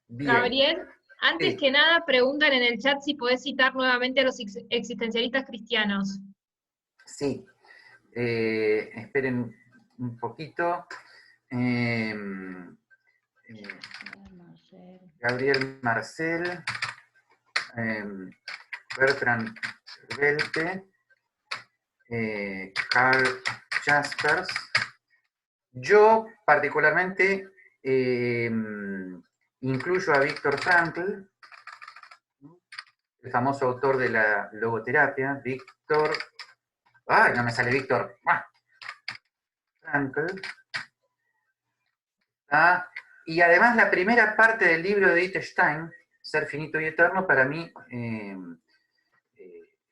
Bien. Gabriel, antes Sí. que nada, preguntan en el chat si podés citar nuevamente a los existencialistas cristianos. Sí. Esperen un poquito. Eh, Gabriel Marcel, Bertrand Belte, Karl Jaspers. Yo particularmente incluyo a Viktor Frankl, el famoso autor de la logoterapia. Víctor, ¡ay, no me sale Víctor! Frankl. Y además la primera parte del libro de Edith Stein, Ser finito y eterno, para mí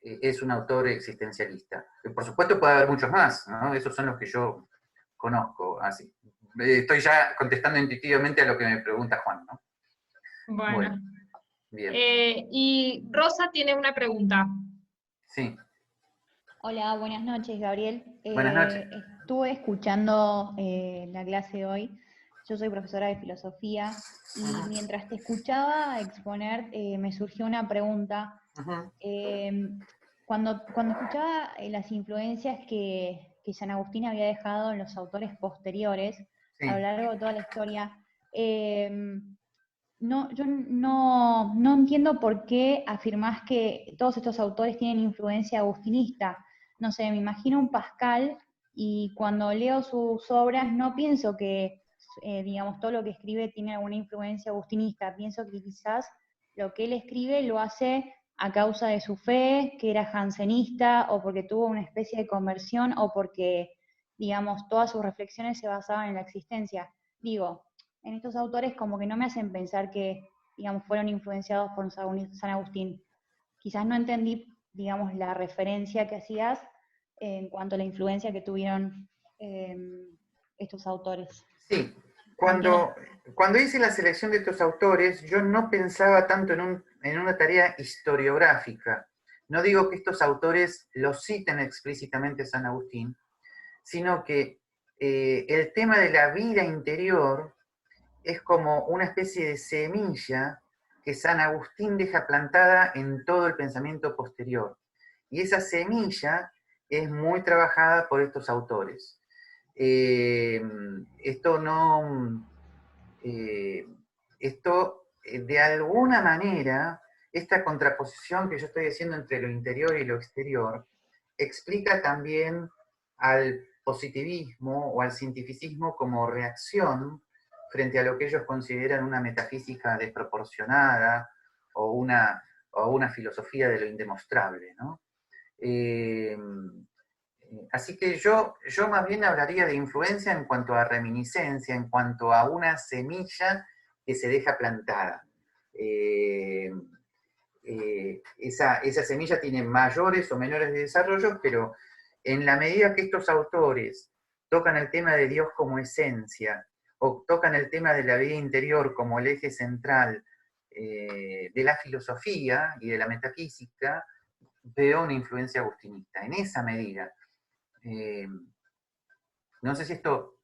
es un autor existencialista. Por supuesto puede haber muchos más, ¿no? Esos son los que yo conozco. Así. Estoy ya contestando intuitivamente a lo que me pregunta Juan, ¿no? Bueno. Bien. Y Rosa tiene una pregunta. Sí. Hola, buenas noches, Gabriel. Buenas noches. Estuve escuchando la clase de hoy. Yo soy profesora de filosofía y mientras te escuchaba exponer me surgió una pregunta. Cuando escuchaba las influencias que San Agustín había dejado en los autores posteriores a lo largo de toda la historia, yo no entiendo por qué afirmás que todos estos autores tienen influencia agustinista. No sé, me imagino un Pascal y cuando leo sus obras no pienso que, digamos, todo lo que escribe tiene alguna influencia agustinista. Pienso que quizás lo que él escribe lo hace a causa de su fe, que era jansenista, o porque tuvo una especie de conversión, o porque, digamos, todas sus reflexiones se basaban en la existencia. Digo, en estos autores como que no me hacen pensar que, digamos, fueron influenciados por San Agustín. Quizás no entendí, digamos, la referencia que hacías en cuanto a la influencia que tuvieron estos autores. Sí, cuando hice la selección de estos autores, yo no pensaba tanto en una tarea historiográfica. No digo que estos autores los citen explícitamente San Agustín, sino que el tema de la vida interior es como una especie de semilla que San Agustín deja plantada en todo el pensamiento posterior. Y esa semilla es muy trabajada por estos autores. Esto de alguna manera, esta contraposición que yo estoy haciendo entre lo interior y lo exterior, explica también al positivismo o al cientificismo como reacción frente a lo que ellos consideran una metafísica desproporcionada o una filosofía de lo indemostrable, ¿no? Así que yo más bien hablaría de influencia en cuanto a reminiscencia, en cuanto a una semilla que se deja plantada. Esa semilla tiene mayores o menores desarrollos, pero en la medida que estos autores tocan el tema de Dios como esencia, o tocan el tema de la vida interior como el eje central de la filosofía y de la metafísica, veo una influencia agustinista, en esa medida. No sé si esto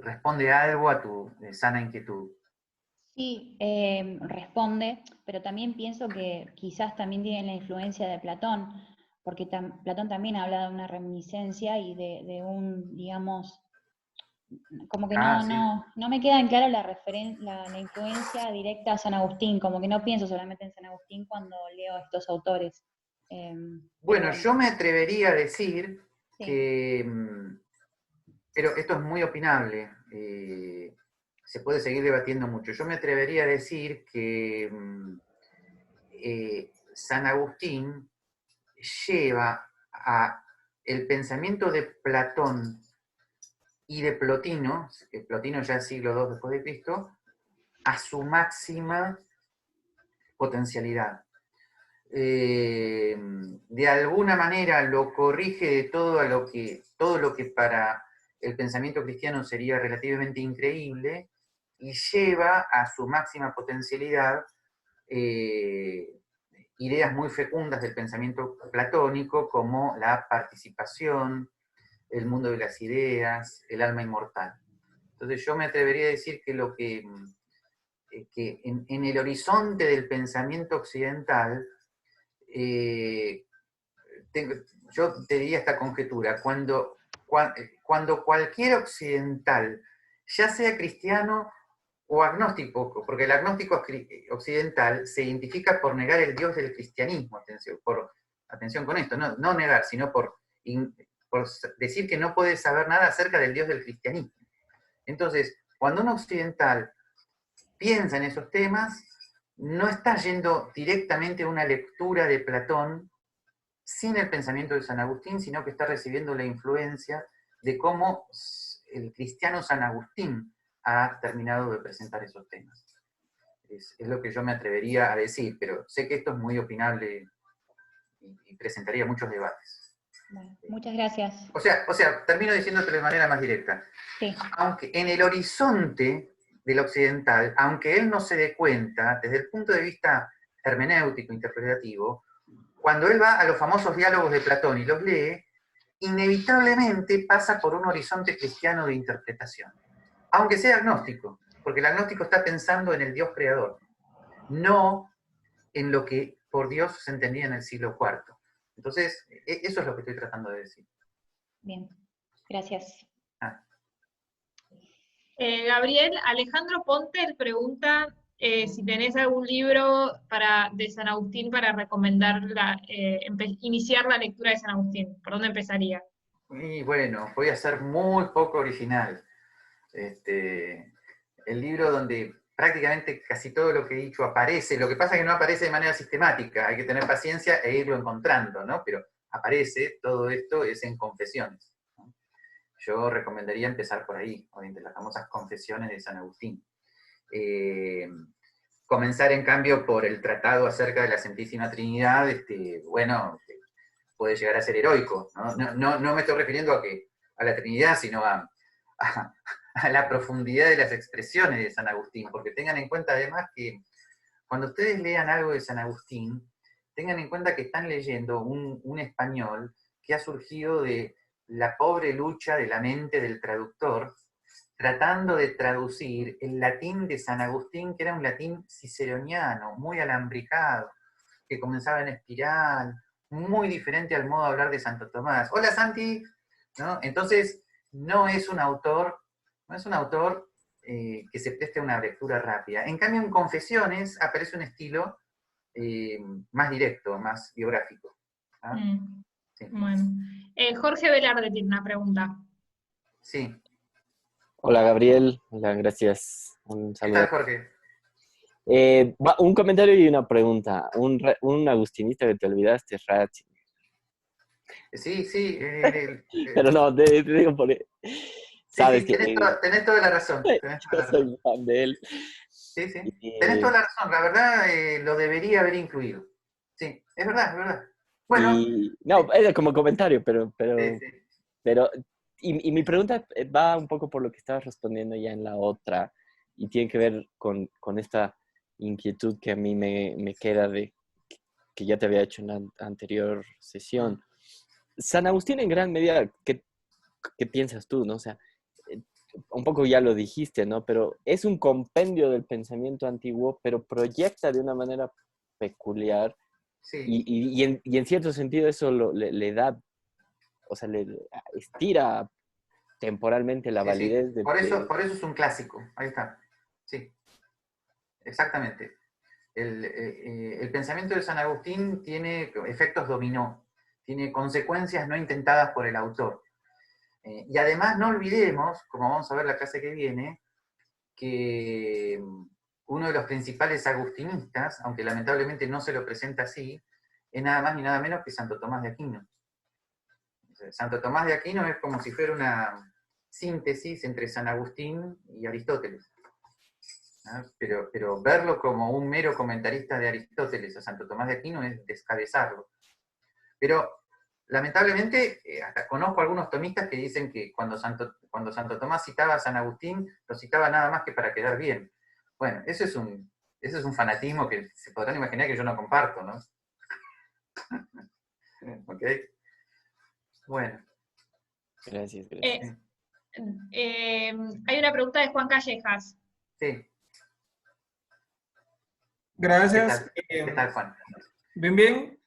responde algo a tu sana inquietud. Sí, responde, pero también pienso que quizás también tienen la influencia de Platón, porque Platón también habla de una reminiscencia y de un, digamos, como que no me queda en claro la influencia directa a San Agustín, como que no pienso solamente en San Agustín cuando leo estos autores. Bueno, yo me atrevería a decir que, pero esto es muy opinable, se puede seguir debatiendo mucho. Yo me atrevería a decir que San Agustín lleva a el pensamiento de Platón y de Plotino ya siglo II después de Cristo, a su máxima potencialidad. De alguna manera lo corrige de todo lo que para el pensamiento cristiano sería relativamente increíble y lleva a su máxima potencialidad ideas muy fecundas del pensamiento platónico como la participación, el mundo de las ideas, el alma inmortal. Entonces yo me atrevería a decir que en el horizonte del pensamiento occidental, yo te diría esta conjetura, cuando cualquier occidental, ya sea cristiano o agnóstico, porque el agnóstico occidental se identifica por negar el Dios del cristianismo, atención con esto, no negar, sino por decir que no puede saber nada acerca del Dios del cristianismo. Entonces, cuando un occidental piensa en esos temas, no está yendo directamente a una lectura de Platón sin el pensamiento de San Agustín, sino que está recibiendo la influencia de cómo el cristiano San Agustín ha terminado de presentar esos temas. Es lo que yo me atrevería a decir, pero sé que esto es muy opinable y presentaría muchos debates. Bueno, muchas gracias. O sea, termino diciéndotelo de manera más directa. Sí. Aunque en el horizonte del occidental, aunque él no se dé cuenta, desde el punto de vista hermenéutico, interpretativo, cuando él va a los famosos diálogos de Platón y los lee, inevitablemente pasa por un horizonte cristiano de interpretación, aunque sea agnóstico, porque el agnóstico está pensando en el Dios creador, no en lo que por Dios se entendía en el siglo IV. Entonces, eso es lo que estoy tratando de decir. Bien, gracias. Gabriel, Alejandro Ponte pregunta si tenés algún libro de San Agustín para recomendar iniciar la lectura de San Agustín. ¿Por dónde empezaría? Y bueno, voy a ser muy poco original. El libro donde prácticamente casi todo lo que he dicho aparece, lo que pasa es que no aparece de manera sistemática, hay que tener paciencia e irlo encontrando, ¿no? Pero aparece, todo esto es en Confesiones, ¿no? Yo recomendaría empezar por ahí, de las famosas Confesiones de San Agustín. Comenzar, en cambio, por el tratado acerca de la Santísima Trinidad, puede llegar a ser heroico, ¿no? No me estoy refiriendo a la Trinidad, sino a la profundidad de las expresiones de San Agustín, porque tengan en cuenta además que cuando ustedes lean algo de San Agustín, tengan en cuenta que están leyendo un español que ha surgido de la pobre lucha de la mente del traductor, tratando de traducir el latín de San Agustín, que era un latín ciceroniano, muy alambricado, que comenzaba en espiral, muy diferente al modo de hablar de Santo Tomás. Hola Santi, ¿no? Entonces, no es un autor que se preste a una lectura rápida. En cambio, en Confesiones aparece un estilo más directo, más biográfico. ¿Ah? Sí. Bueno. Jorge Velarde tiene una pregunta. Sí. Hola Gabriel, hola, gracias. Un ¿Qué saludo. tal, Jorge? Un comentario y una pregunta. Un agustinista que te olvidaste es Ratzinger. Sí. Pero no, te digo por... Sabes sí, tenés toda la razón. Yo soy fan de él. Sí. Tenés toda la razón. La verdad, lo debería haber incluido. Sí, es verdad. Bueno. No, era como comentario, pero Sí. y mi pregunta va un poco por lo que estabas respondiendo ya en la otra, y tiene que ver con esta inquietud que a mí me queda de que ya te había hecho en la anterior sesión. San Agustín, en gran medida, ¿qué piensas tú, no? O sea, un poco ya lo dijiste, ¿no? Pero es un compendio del pensamiento antiguo, pero proyecta de una manera peculiar. Sí. Y en cierto sentido eso le da, o sea, le estira temporalmente la validez de... Por eso es un clásico. Ahí está. Sí, exactamente. El pensamiento de San Agustín tiene efectos dominó, tiene consecuencias no intentadas por el autor. Y además no olvidemos, como vamos a ver la clase que viene, que uno de los principales agustinistas, aunque lamentablemente no se lo presenta así, es nada más ni nada menos que Santo Tomás de Aquino. Santo Tomás de Aquino es como si fuera una síntesis entre San Agustín y Aristóteles. ¿Ah? Pero verlo como un mero comentarista de Aristóteles a Santo Tomás de Aquino es descabezarlo. Pero lamentablemente, hasta conozco algunos tomistas que dicen que cuando Santo Tomás citaba a San Agustín, lo citaba nada más que para quedar bien. Bueno, eso es un fanatismo que se podrán imaginar que yo no comparto, ¿no? ¿Ok? Bueno. Gracias. Hay una pregunta de Juan Callejas. Sí. Gracias. ¿Qué tal, Juan? Bien.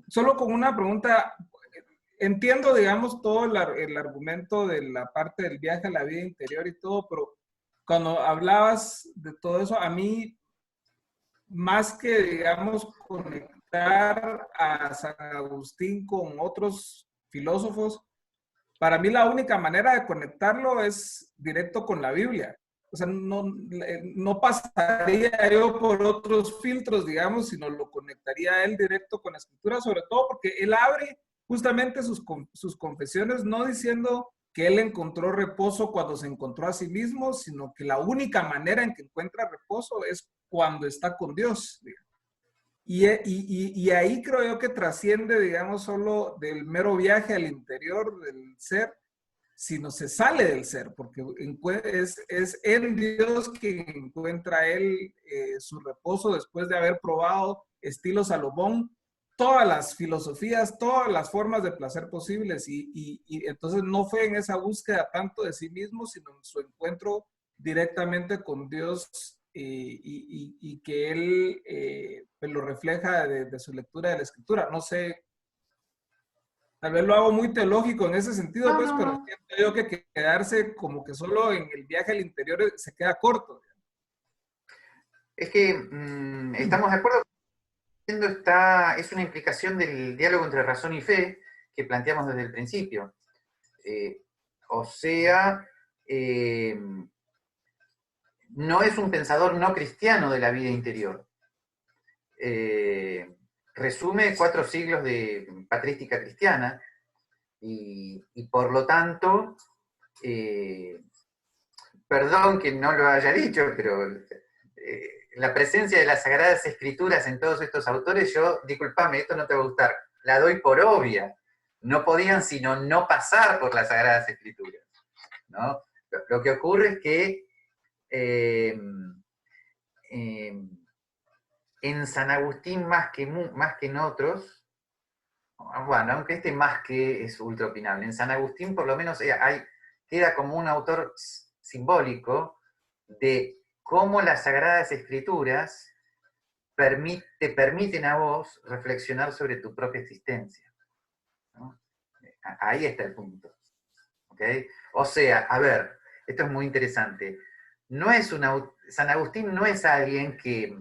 Solo con una pregunta. Entiendo, digamos, todo el argumento de la parte del viaje a la vida interior y todo, pero cuando hablabas de todo eso, a mí, más que, digamos, conectar a San Agustín con otros filósofos, para mí la única manera de conectarlo es directo con la Biblia. O sea, no pasaría yo por otros filtros, digamos, sino lo conectaría a él directo con la Escritura, sobre todo porque él abre justamente sus confesiones no diciendo que él encontró reposo cuando se encontró a sí mismo, sino que la única manera en que encuentra reposo es cuando está con Dios. Y ahí creo yo que trasciende, digamos, solo del mero viaje al interior del ser, sino se sale del ser, porque es en Dios quien encuentra él su reposo después de haber probado estilo Salomón, todas las filosofías, todas las formas de placer posibles, y entonces no fue en esa búsqueda tanto de sí mismo, sino en su encuentro directamente con Dios, y que él pues lo refleja de su lectura de la Escritura. No sé, tal vez lo hago muy teológico en ese sentido, No, pues, no, pero no. siento yo que quedarse como que solo en el viaje al interior se queda corto. Es que estamos de acuerdo. Es una implicación del diálogo entre razón y fe que planteamos desde el principio. O sea, no es un pensador no cristiano de la vida interior. Resume 4 siglos de patrística cristiana y por lo tanto, perdón que no lo haya dicho, pero la presencia de las Sagradas Escrituras en todos estos autores, disculpame, esto no te va a gustar, la doy por obvia. No podían sino no pasar por las Sagradas Escrituras, ¿no? Lo que ocurre es que en San Agustín, más que en otros, bueno, aunque este más que es ultra opinable, en San Agustín por lo menos queda como un autor simbólico de cómo las Sagradas Escrituras te permiten a vos reflexionar sobre tu propia existencia, ¿no? Ahí está el punto. ¿Okay? O sea, a ver, esto es muy interesante. San Agustín no es alguien que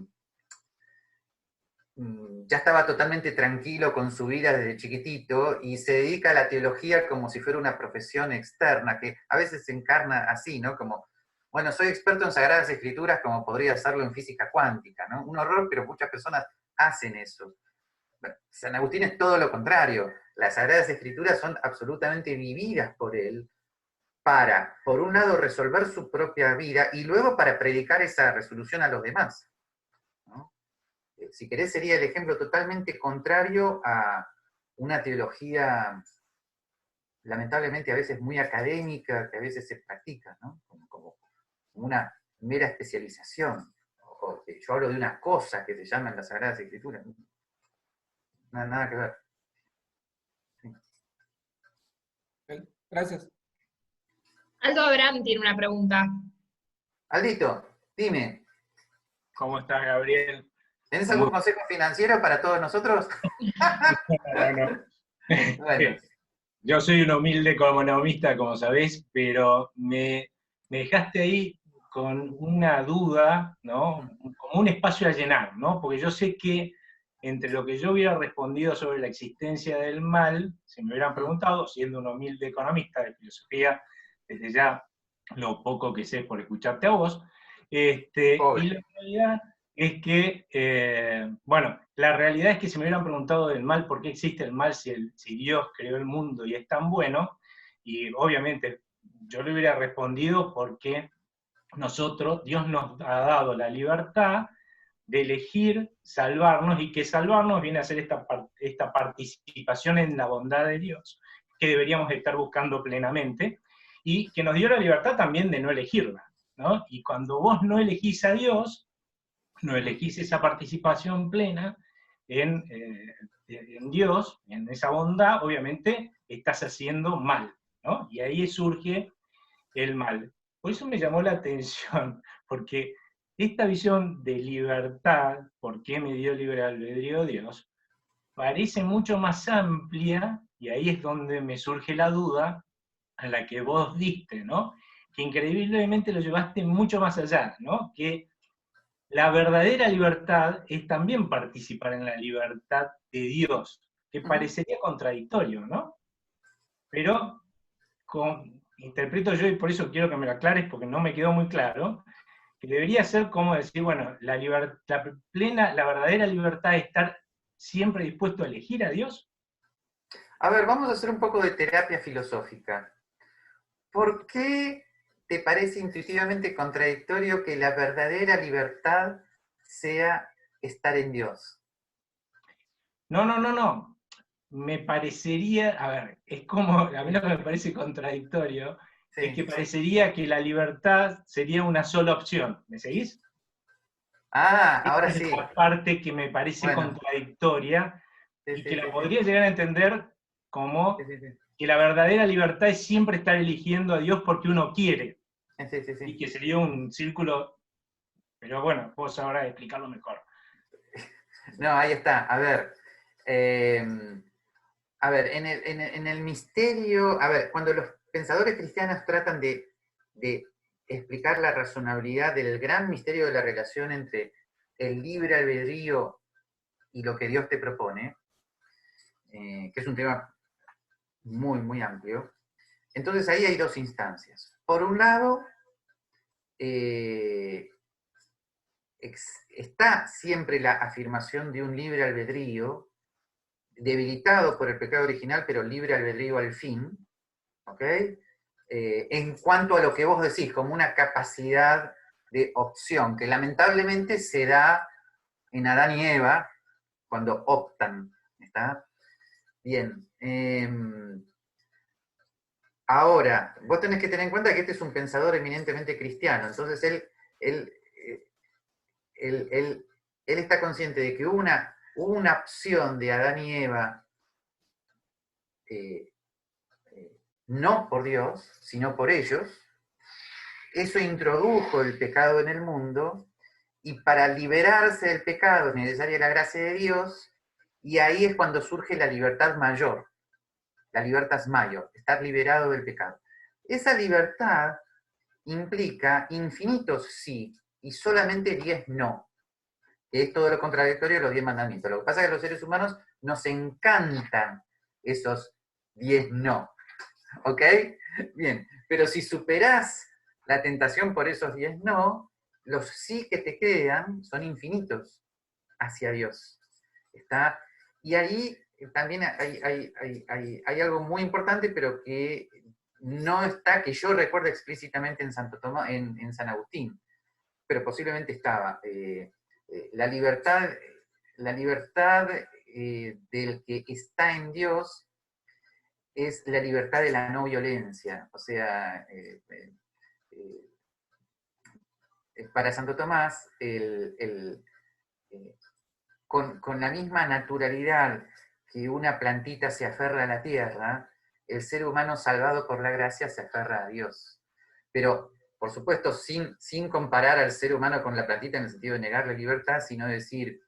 ya estaba totalmente tranquilo con su vida desde chiquitito y se dedica a la teología como si fuera una profesión externa, que a veces se encarna así, ¿no? Como, bueno, soy experto en Sagradas Escrituras como podría hacerlo en física cuántica, ¿no? Un horror, pero muchas personas hacen eso. Bueno, San Agustín es todo lo contrario. Las Sagradas Escrituras son absolutamente vividas por él para, por un lado, resolver su propia vida y luego para predicar esa resolución a los demás, ¿no? Si querés, sería el ejemplo totalmente contrario a una teología, lamentablemente a veces muy académica, que a veces se practica, ¿no? Como una mera especialización. Yo hablo de una cosa que se llama en las Sagradas Escrituras. Nada que ver. Sí. Gracias. Aldo Abraham tiene una pregunta. Aldito, dime, ¿Cómo estás, Gabriel? ¿tenés algún consejo financiero para todos nosotros? Bueno, Bueno. yo soy un humilde economista, como sabés, pero me dejaste ahí con una duda, ¿no? Como un espacio a llenar, ¿no? Porque yo sé que entre lo que yo hubiera respondido sobre la existencia del mal, si me hubieran preguntado, siendo un humilde economista de filosofía, desde ya lo poco que sé por escucharte a vos, y la realidad es que, bueno, la realidad es que si me hubieran preguntado del mal, ¿por qué existe el mal si Dios creó el mundo y es tan bueno? Y obviamente yo le hubiera respondido porque Dios nos ha dado la libertad de elegir salvarnos, y que salvarnos viene a ser esta participación en la bondad de Dios, que deberíamos estar buscando plenamente, y que nos dio la libertad también de no elegirla, ¿no? Y cuando vos no elegís a Dios, no elegís esa participación plena en Dios, en esa bondad, obviamente estás haciendo mal, ¿no? Y ahí surge el mal. Por eso me llamó la atención, porque esta visión de libertad, ¿por qué me dio libre albedrío Dios?, parece mucho más amplia, y ahí es donde me surge la duda a la que vos diste, ¿no? Que increíblemente lo llevaste mucho más allá, ¿no? Que la verdadera libertad es también participar en la libertad de Dios, que parecería contradictorio, ¿no? Pero interpreto yo, y por eso quiero que me lo aclares porque no me quedó muy claro, que debería ser como decir, bueno, la verdadera libertad es estar siempre dispuesto a elegir a Dios. A ver, vamos a hacer un poco de terapia filosófica. ¿por qué te parece intuitivamente contradictorio que la verdadera libertad sea estar en Dios? No. Me parecería, a ver, es como, a mí lo que me parece contradictorio es que Sí. parecería que la libertad sería una sola opción. ¿Me seguís? Ah, Esta ahora es sí. la parte que me parece Bueno, contradictoria sí, y sí, que la sí, podría sí. llegar a entender Sí, como sí, sí. que la verdadera libertad es siempre estar eligiendo a Dios porque uno quiere, Sí, sí, y sí. que sería un círculo, pero bueno, vos sabrás explicarlo mejor. No, ahí está. Eh, a ver, en el misterio, a ver, cuando los pensadores cristianos tratan de explicar la razonabilidad del gran misterio de la relación entre el libre albedrío y lo que Dios te propone, que es un tema muy, muy amplio, entonces ahí hay dos instancias. Por un lado, eh, está siempre la afirmación de un libre albedrío, debilitado por el pecado original, pero libre albedrío al fin, ¿ok? En cuanto a lo que vos decís, como una capacidad de opción, que lamentablemente se da en Adán y Eva cuando optan, ¿está? Bien. Ahora, vos tenés que tener en cuenta que este es un pensador eminentemente cristiano, entonces él, eh, él está consciente de que hubo una opción de Adán y Eva, eh, no por Dios, sino por ellos. Eso introdujo el pecado en el mundo, y para liberarse del pecado es necesaria la gracia de Dios, y ahí es cuando surge la libertad mayor, la libertad mayor, estar liberado del pecado. Esa libertad implica infinitos sí y solamente 10 no, que es todo lo contradictorio de los 10 mandamientos. Lo que pasa es que a los seres humanos nos encantan esos 10 no, ¿ok? Bien, pero si superás la tentación por esos 10 no, los sí que te quedan son infinitos hacia Dios. ¿Está? Y ahí también hay algo muy importante, pero que no está, que yo recuerdo explícitamente en Santo Tomás, en San Agustín, pero posiblemente estaba. La libertad del que está en Dios es la libertad de la no violencia. O sea, para Santo Tomás, con la misma naturalidad que una plantita se aferra a la tierra, el ser humano salvado por la gracia se aferra a Dios. Pero, por supuesto, sin comparar al ser humano con la plantita en el sentido de negarle libertad, sino decir,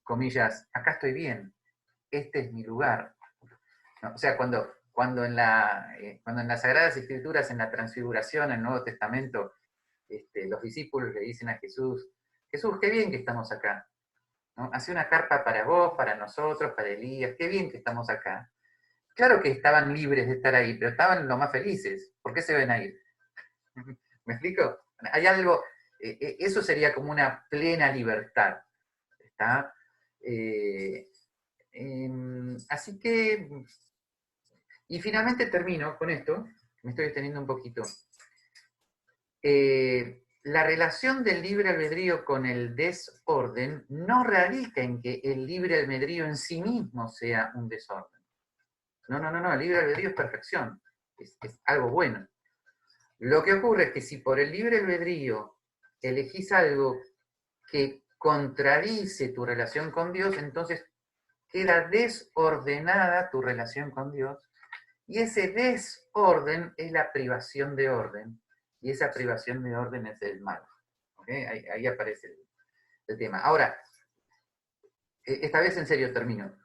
comillas, acá estoy bien, este es mi lugar. ¿No? O sea, cuando en las Sagradas Escrituras, en la Transfiguración, en el Nuevo Testamento, los discípulos le dicen a Jesús, Jesús, qué bien que estamos acá, ¿no? Hace una carpa para vos, para nosotros, para Elías, qué bien que estamos acá. Claro que estaban libres de estar ahí, pero estaban lo más felices. ¿Por qué se ven ahí? ¿Me explico? Hay algo, eso sería como una plena libertad, ¿está? Así que, y finalmente termino con esto, me estoy extendiendo un poquito. La relación del libre albedrío con el desorden no radica en que el libre albedrío en sí mismo sea un desorden. No, el libre albedrío es perfección, es algo bueno. Lo que ocurre es que si por el libre albedrío elegís algo que contradice tu relación con Dios, entonces queda desordenada tu relación con Dios, y ese desorden es la privación de orden, y esa privación de orden es el mal. ¿Okay? Ahí aparece el tema. Ahora, esta vez en serio termino.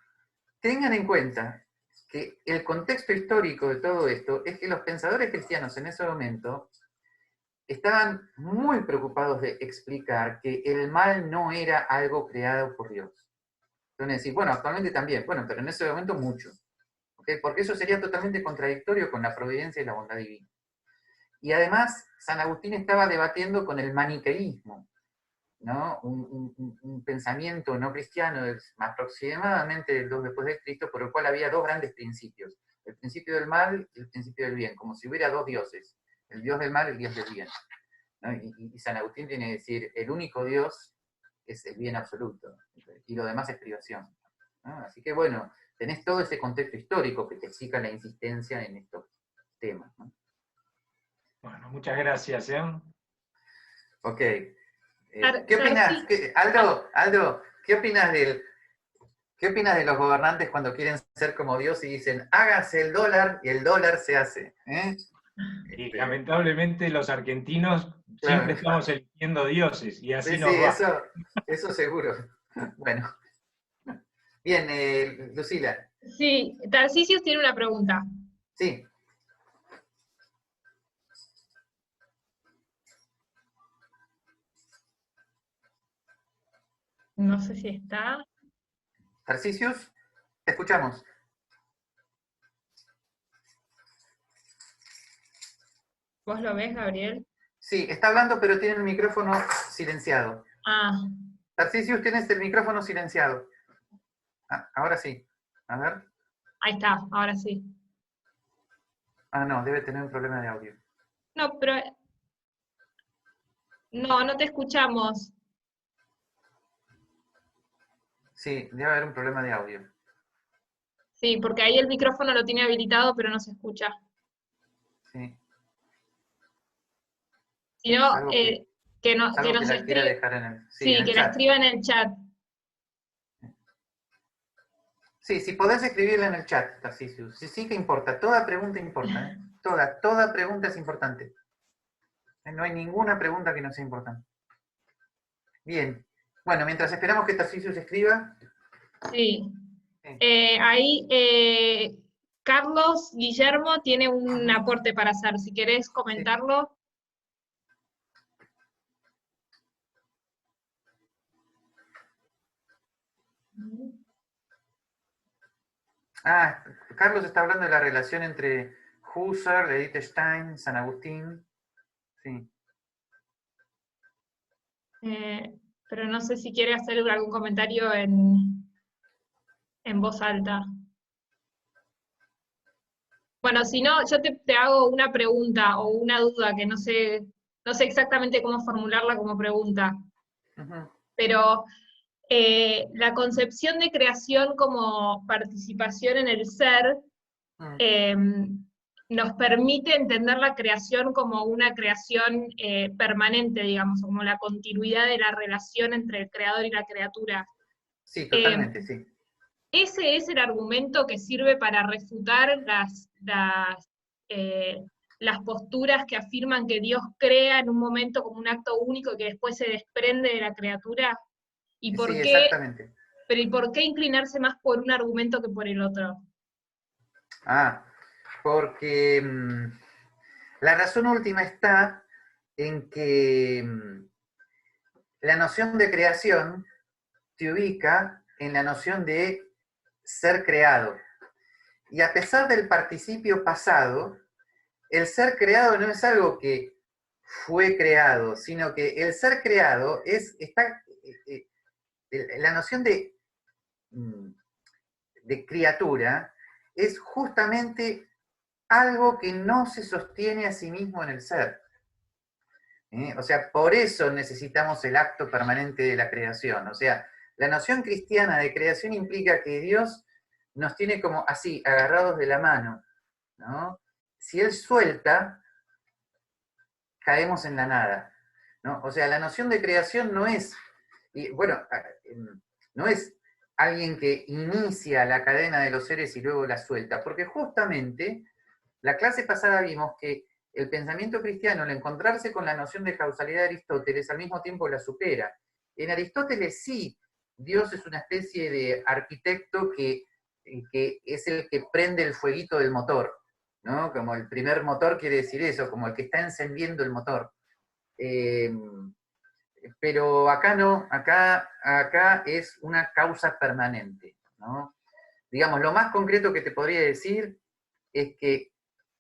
Tengan en cuenta que el contexto histórico de todo esto es que los pensadores cristianos en ese momento estaban muy preocupados de explicar que el mal no era algo creado por Dios. Entonces decir, bueno, actualmente también, bueno, pero en ese momento mucho. ¿Okay? Porque eso sería totalmente contradictorio con la providencia y la bondad divina. Y además, San Agustín estaba debatiendo con el maniqueísmo, ¿no? Un pensamiento no cristiano aproximadamente del 2 después de Cristo, por el cual había dos grandes principios. El principio del mal y el principio del bien, como si hubiera dos dioses, el dios del mal y el dios del bien, ¿no? Y San Agustín viene a decir, el único Dios es el bien absoluto, y lo demás es privación, ¿no? Así que bueno, tenés todo ese contexto histórico que te explica la insistencia en estos temas, ¿no? Bueno, muchas gracias, ¿eh? Ok. ¿Qué opinas? Aldo, ¿qué opinas de los gobernantes cuando quieren ser como Dios y dicen, hágase el dólar y el dólar se hace? Y lamentablemente los argentinos siempre estamos eligiendo dioses y así Sí, nos va. eso seguro. Bueno. Bien, Lucila. Sí, Tarcisius tiene una pregunta. Sí. No sé si está. Tarcisius, te escuchamos. ¿Vos lo ves, Gabriel? Sí, está hablando, pero tiene el micrófono silenciado. Ah, Tarcisius, tienes el micrófono silenciado. Ah, ahora sí. A ver. ahí está, ahora sí. Ah, no, debe tener un problema de audio. No, pero... No, no te escuchamos. Sí, debe haber un problema de audio. Sí, porque ahí el micrófono lo tiene habilitado, pero no se escucha. Sí. Si no, Salvo que que nos la quiera escriba, dejar en el, sí, en el que la chat. escriba en el chat. Sí, si podés escribirla en el chat, Tarcisius. Sí que importa. Toda pregunta importa, ¿eh? Toda pregunta es importante. No hay ninguna pregunta que no sea importante. Bien. Bueno, mientras esperamos que Tarcisius escriba. Sí. Sí. Ahí Carlos Guillermo tiene un aporte para hacer. Si querés comentarlo. Ah, Carlos está hablando de la relación entre Husserl, Edith Stein, San Agustín. Sí. Pero no sé si quiere hacer algún comentario en voz alta. Bueno, si no, yo te hago una pregunta o una duda que no sé exactamente cómo formularla como pregunta. Uh-huh. Pero la concepción de creación como participación en el ser nos permite entender la creación como una creación permanente, digamos, como la continuidad de la relación entre el creador y la criatura. Sí, totalmente, sí. Ese es el argumento que sirve para refutar las posturas que afirman que Dios crea en un momento como un acto único y que después se desprende de la criatura. ¿Y por Sí, qué? exactamente. Pero ¿y por qué inclinarse más por un argumento que por el otro? Ah, porque la razón última está en que la noción de creación te ubica en la noción de ser creado. Y a pesar del participio pasado, el ser creado no es algo que fue creado, sino que el ser creado la noción de criatura es justamente algo que no se sostiene a sí mismo en el ser. O sea, por eso necesitamos el acto permanente de la creación. O sea, la noción cristiana de creación implica que Dios nos tiene como así, agarrados de la mano, ¿no? Si Él suelta, caemos en la nada, ¿no? O sea, la noción de creación no es, no es alguien que inicia la cadena de los seres y luego la suelta, porque justamente la clase pasada vimos que el pensamiento cristiano, al encontrarse con la noción de causalidad de Aristóteles, al mismo tiempo la supera. En Aristóteles sí, Dios es una especie de arquitecto que es el que prende el fueguito del motor, ¿no? Como el primer motor quiere decir eso, como el que está encendiendo el motor. Pero acá no, acá es una causa permanente, ¿no? Digamos, lo más concreto que te podría decir es que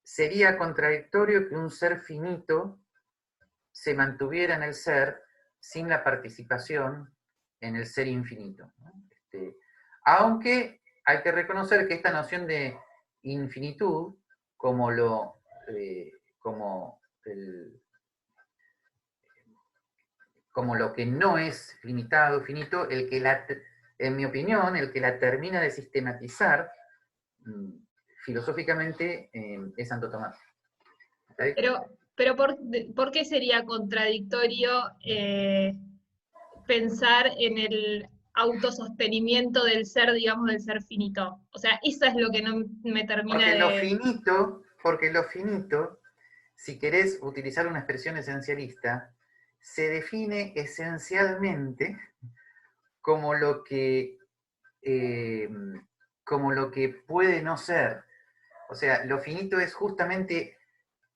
sería contradictorio que un ser finito se mantuviera en el ser sin la participación en el ser infinito, ¿no? Aunque hay que reconocer que esta noción de infinitud como como lo que no es limitado, finito, en mi opinión, el que la termina de sistematizar filosóficamente es Santo Tomás. ¿Okay? Pero ¿por qué sería contradictorio pensar en el autosostenimiento del ser, digamos, del ser finito? O sea, eso es lo que no me termina porque lo finito, si querés utilizar una expresión esencialista, se define esencialmente como lo que puede no ser. O sea, lo finito es justamente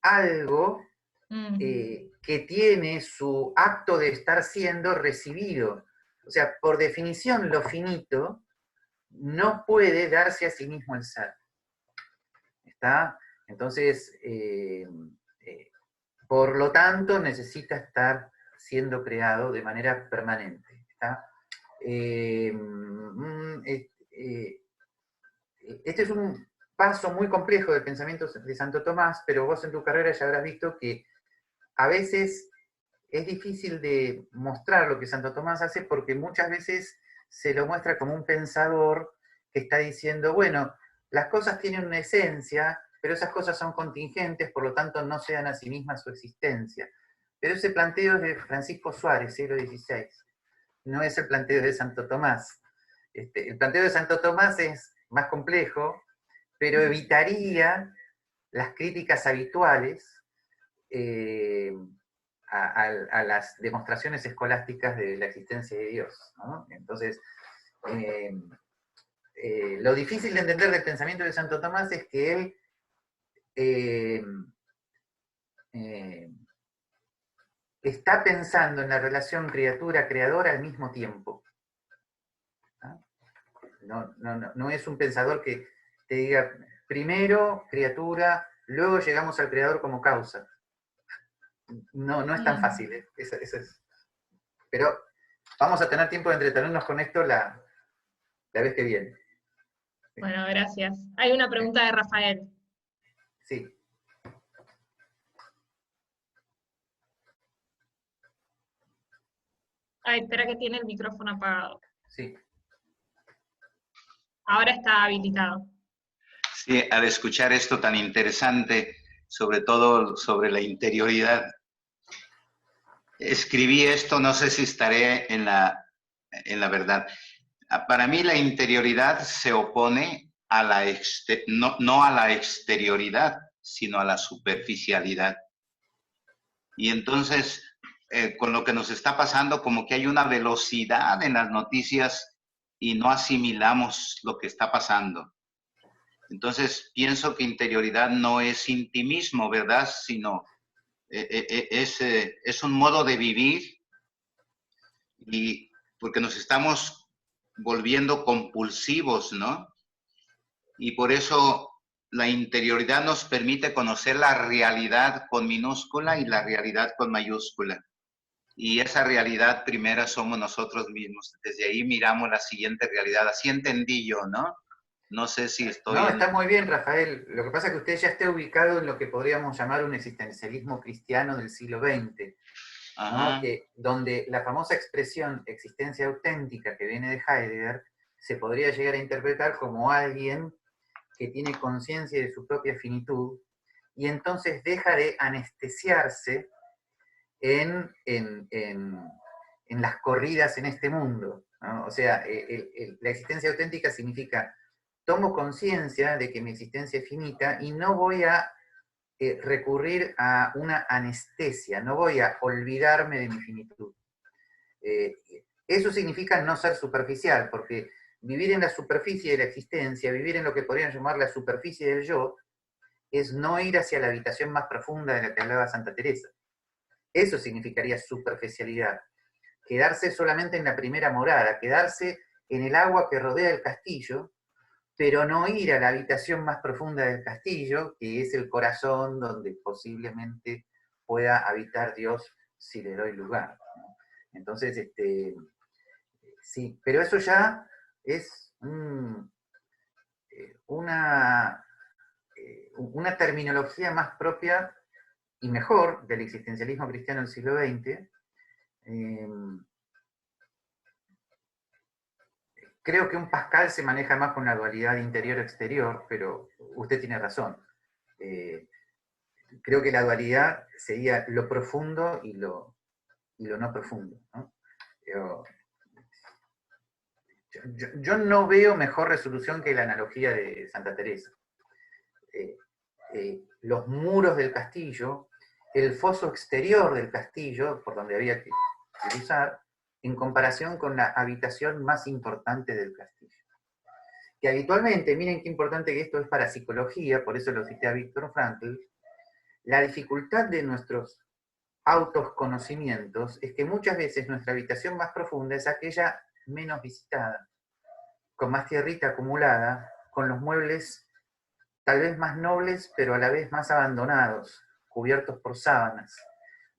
algo que tiene su acto de estar siendo recibido. O sea, por definición, lo finito no puede darse a sí mismo el ser. ¿Está? Entonces, por lo tanto, necesita estar siendo creado de manera permanente. ¿Está? Este es un paso muy complejo del pensamiento de Santo Tomás, pero vos en tu carrera ya habrás visto que a veces es difícil de mostrar lo que Santo Tomás hace porque muchas veces se lo muestra como un pensador que está diciendo, bueno, las cosas tienen una esencia, pero esas cosas son contingentes, por lo tanto no se dan a sí mismas su existencia. Pero ese planteo es de Francisco Suárez, siglo XVI, no es el planteo de Santo Tomás. El planteo de Santo Tomás es más complejo, pero evitaría las críticas habituales a las demostraciones escolásticas de la existencia de Dios, ¿no? Entonces, lo difícil de entender del pensamiento de Santo Tomás es que él está pensando en la relación criatura-creador al mismo tiempo. No es un pensador que te diga primero criatura, luego llegamos al creador como causa. No es tan fácil, ¿eh? Eso es. Pero vamos a tener tiempo de entretenernos con esto la vez que viene. Bueno, gracias. Hay una pregunta de Rafael. Sí. Ay, espera que tiene el micrófono apagado. Sí. Ahora está habilitado. Sí, al escuchar esto tan interesante, sobre todo sobre la interioridad, escribí esto, no sé si estaré en la verdad. Para mí la interioridad se opone a no a la exterioridad, sino a la superficialidad. Y entonces, con lo que nos está pasando, como que hay una velocidad en las noticias y no asimilamos lo que está pasando. Entonces, pienso que interioridad no es intimismo, ¿verdad? Sino es un modo de vivir, y porque nos estamos volviendo compulsivos, ¿no? Y por eso la interioridad nos permite conocer la realidad con minúscula y la realidad con mayúscula. Y esa realidad primera somos nosotros mismos. Desde ahí miramos la siguiente realidad. Así entendí yo, ¿no? No sé si estoy... No, está muy bien, Rafael. Lo que pasa es que usted ya está ubicado en lo que podríamos llamar un existencialismo cristiano del siglo XX, ¿no? Donde la famosa expresión existencia auténtica que viene de Heidegger se podría llegar a interpretar como alguien que tiene conciencia de su propia finitud y entonces deja de anestesiarse en las corridas en este mundo, ¿no? O sea, la existencia auténtica significa tomo conciencia de que mi existencia es finita y no voy a recurrir a una anestesia, no voy a olvidarme de mi finitud. Eso significa no ser superficial, porque vivir en la superficie de la existencia, vivir en lo que podrían llamar la superficie del yo, es no ir hacia la habitación más profunda de la que hablaba Santa Teresa. Eso significaría superficialidad. Quedarse solamente en la primera morada, quedarse en el agua que rodea el castillo, pero no ir a la habitación más profunda del castillo, que es el corazón donde posiblemente pueda habitar Dios si le doy lugar, ¿no? Entonces, sí, pero eso ya es una una terminología más propia y mejor del existencialismo cristiano del siglo XX. Creo que un Pascal se maneja más con la dualidad interior-exterior, pero usted tiene razón. Creo que la dualidad sería lo profundo y lo no profundo, ¿no? Yo no veo mejor resolución que la analogía de Santa Teresa. Los muros del castillo, el foso exterior del castillo, por donde había que cruzar, en comparación con la habitación más importante del castillo. Que habitualmente, miren qué importante que esto es para psicología, por eso lo cité a Víctor Frankl, la dificultad de nuestros autoconocimientos es que muchas veces nuestra habitación más profunda es aquella menos visitada, con más tierrita acumulada, con los muebles tal vez más nobles, pero a la vez más abandonados, cubiertos por sábanas.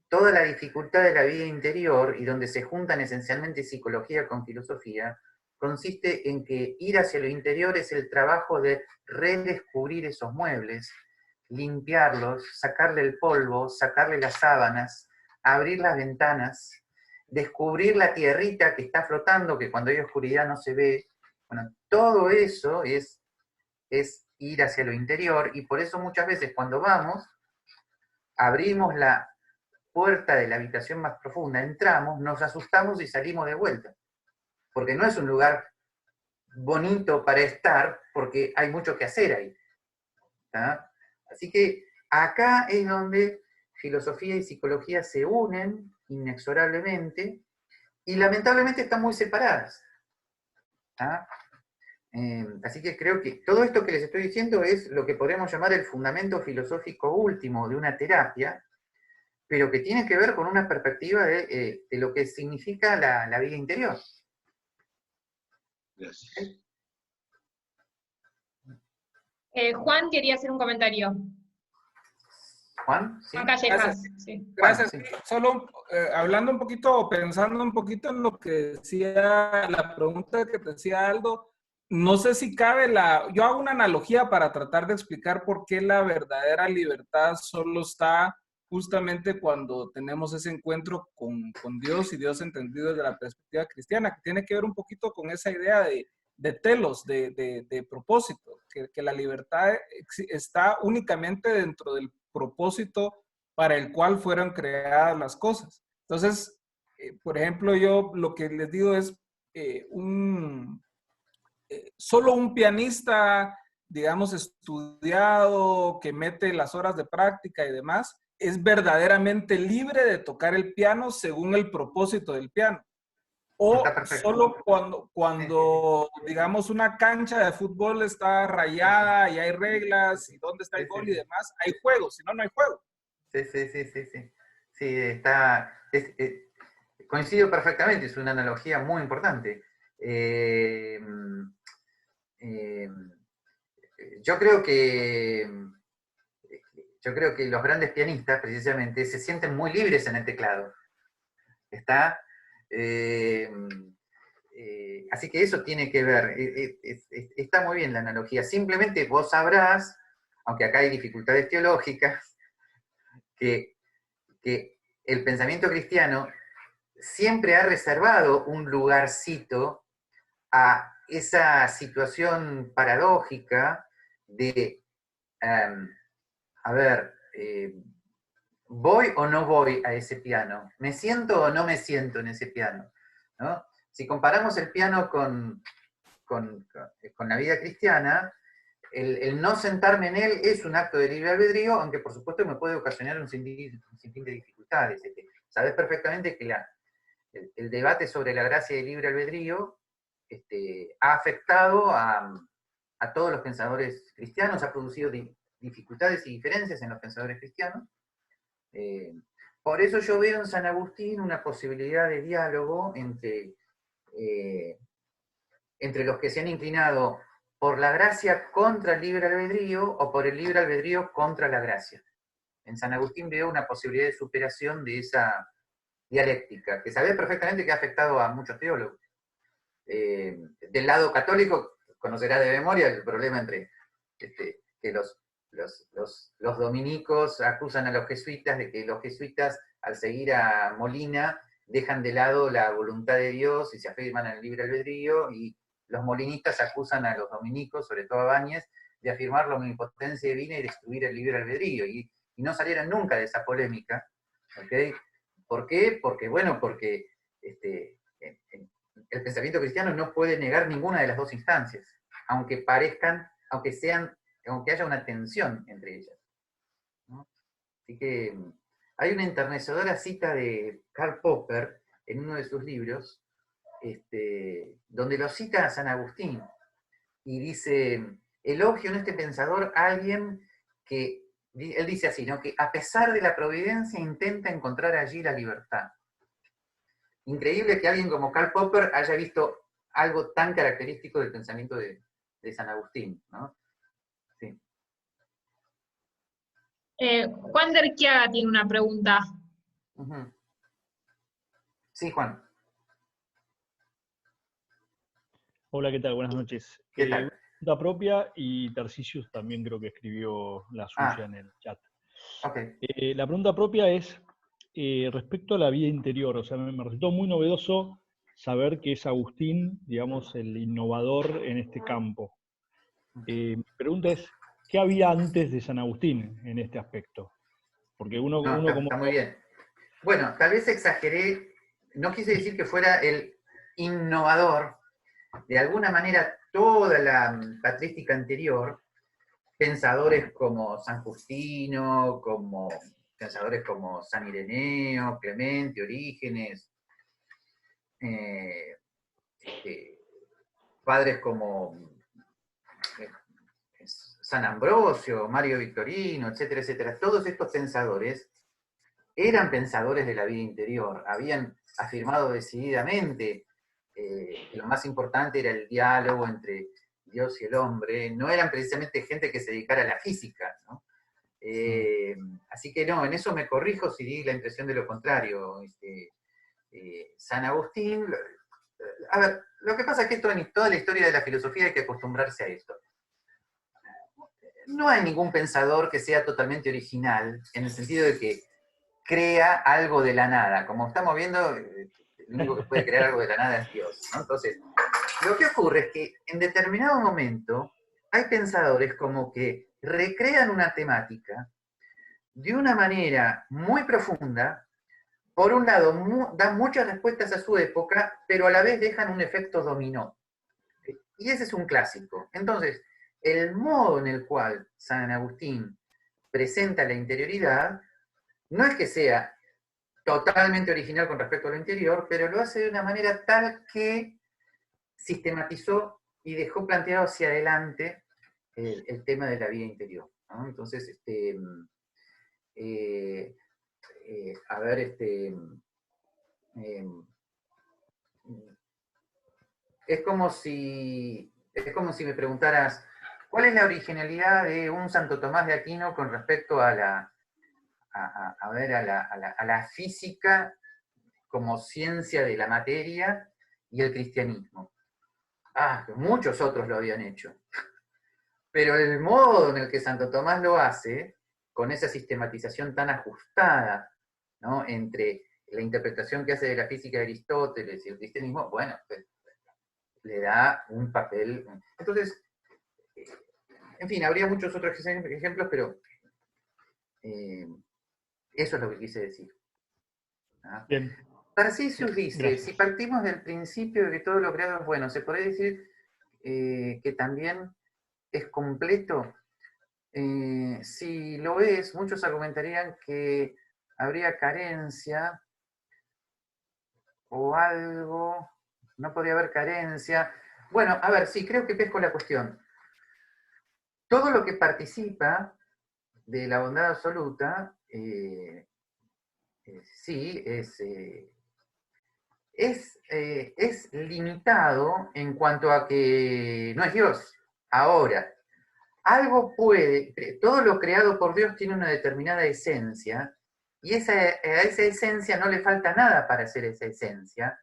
Toda la dificultad de la vida interior, y donde se juntan esencialmente psicología con filosofía, consiste en que ir hacia lo interior es el trabajo de redescubrir esos muebles, limpiarlos, sacarle el polvo, sacarle las sábanas, abrir las ventanas, descubrir la tierrita que está flotando, que cuando hay oscuridad no se ve. Bueno, todo eso es ir hacia lo interior, y por eso muchas veces cuando vamos, abrimos la puerta de la habitación más profunda, entramos, nos asustamos y salimos de vuelta. Porque no es un lugar bonito para estar, porque hay mucho que hacer ahí. ¿Tá? Así que acá es donde filosofía y psicología se unen inexorablemente, y lamentablemente están muy separadas. ¿Tá? Así que creo que todo esto que les estoy diciendo es lo que podríamos llamar el fundamento filosófico último de una terapia, pero que tiene que ver con una perspectiva de lo que significa la vida interior. Gracias. Juan quería hacer un comentario. Juan, ¿sí? Juan Callejas, sí. Gracias. Juan, sí. Solo hablando un poquito, o pensando un poquito en lo que decía, la pregunta que te decía Aldo, no sé si cabe yo hago una analogía para tratar de explicar por qué la verdadera libertad solo está justamente cuando tenemos ese encuentro con Dios, y Dios entendido desde la perspectiva cristiana, que tiene que ver un poquito con esa idea de telos, de propósito, que la libertad está únicamente dentro del propósito para el cual fueron creadas las cosas. Entonces, por ejemplo, yo lo que les digo es solo un pianista, digamos, estudiado, que mete las horas de práctica y demás, es verdaderamente libre de tocar el piano según el propósito del piano. O solo cuando, digamos, una cancha de fútbol está rayada y hay reglas y dónde está el gol y demás, hay juego, si no, no hay juego. Sí, coincido perfectamente, es una analogía muy importante. Yo creo que los grandes pianistas, precisamente, se sienten muy libres en el teclado. Así que eso tiene que ver. Está muy bien la analogía. Simplemente vos sabrás, aunque acá hay dificultades teológicas, que el pensamiento cristiano siempre ha reservado un lugarcito a esa situación paradójica de, ¿voy o no voy a ese piano? ¿Me siento o no me siento en ese piano? ¿No? Si comparamos el piano con la vida cristiana, el no sentarme en él es un acto de libre albedrío, aunque por supuesto me puede ocasionar un sinfín de dificultades. Sabés perfectamente que el debate sobre la gracia del libre albedrío ha afectado a todos los pensadores cristianos, ha producido dificultades y diferencias en los pensadores cristianos. Por eso yo veo en San Agustín una posibilidad de diálogo entre los que se han inclinado por la gracia contra el libre albedrío o por el libre albedrío contra la gracia. En San Agustín veo una posibilidad de superación de esa dialéctica, que sabés perfectamente que ha afectado a muchos teólogos. Del lado católico, conocerás de memoria el problema entre que los dominicos acusan a los jesuitas de que los jesuitas, al seguir a Molina, dejan de lado la voluntad de Dios y se afirman en el libre albedrío, y los molinistas acusan a los dominicos, sobre todo a Báñez, de afirmar la omnipotencia divina y destruir el libre albedrío, y no salieron nunca de esa polémica, ¿ok? ¿Por qué? Porque el pensamiento cristiano no puede negar ninguna de las dos instancias, aunque haya una tensión entre ellas, ¿no? Así que hay una enternecedora cita de Karl Popper en uno de sus libros, donde lo cita a San Agustín, y dice: elogio en este pensador a alguien que, él dice así, ¿no?, que a pesar de la providencia intenta encontrar allí la libertad. Increíble que alguien como Karl Popper haya visto algo tan característico del pensamiento de San Agustín, ¿no? Sí. Juan de Arquiaga tiene una pregunta. Uh-huh. Sí, Juan. Hola, ¿qué tal? Buenas noches. ¿Qué tal? Pregunta propia, y Tarcisius también creo que escribió la suya en el chat. Okay. La pregunta propia es respecto a la vida interior. O sea, me resultó muy novedoso saber que es Agustín, digamos, el innovador en este campo. Mi pregunta es, ¿qué había antes de San Agustín en este aspecto? Porque está muy bien. Bueno, tal vez exageré, no quise decir que fuera el innovador. De alguna manera, toda la patrística anterior, pensadores como San Justino, pensadores como San Ireneo, Clemente, Orígenes, padres como San Ambrosio, Mario Victorino, etcétera, etcétera, todos estos pensadores eran pensadores de la vida interior, habían afirmado decididamente que lo más importante era el diálogo entre Dios y el hombre, no eran precisamente gente que se dedicara a la física, ¿no? Así que no, en eso me corrijo si di la impresión de lo contrario. San Agustín, a ver, lo que pasa es que en toda la historia de la filosofía hay que acostumbrarse a esto. No hay ningún pensador que sea totalmente original, en el sentido de que crea algo de la nada. Como estamos viendo, el único que puede crear algo de la nada es Dios, ¿no? Entonces, lo que ocurre es que en determinado momento hay pensadores como que recrean una temática de una manera muy profunda. Por un lado, dan muchas respuestas a su época, pero a la vez dejan un efecto dominó. Y ese es un clásico. Entonces, el modo en el cual San Agustín presenta la interioridad no es que sea totalmente original con respecto a lo interior, pero lo hace de una manera tal que sistematizó y dejó planteado hacia adelante el tema de la vida interior, ¿no? Entonces, es como si me preguntaras, ¿cuál es la originalidad de un Santo Tomás de Aquino con respecto a la física como ciencia de la materia y el cristianismo? Muchos otros lo habían hecho. Pero el modo en el que Santo Tomás lo hace, con esa sistematización tan ajustada, ¿no?, entre la interpretación que hace de la física de Aristóteles y el cristianismo, bueno, pues, le da un papel. Entonces, en fin, habría muchos otros ejemplos, pero eso es lo que quise decir. ¿Ah? Bien. Tarcisius dice, gracias. si partimos del principio de que todo lo creado es bueno, ¿se podría decir que también es completo? Si lo es, muchos argumentarían que habría carencia o algo, no podría haber carencia. Bueno, a ver, sí, creo que pesco la cuestión. Todo lo que participa de la bondad absoluta, sí, es limitado en cuanto a que no es Dios. Ahora, todo lo creado por Dios tiene una determinada esencia, y a esa esencia no le falta nada para ser esa esencia,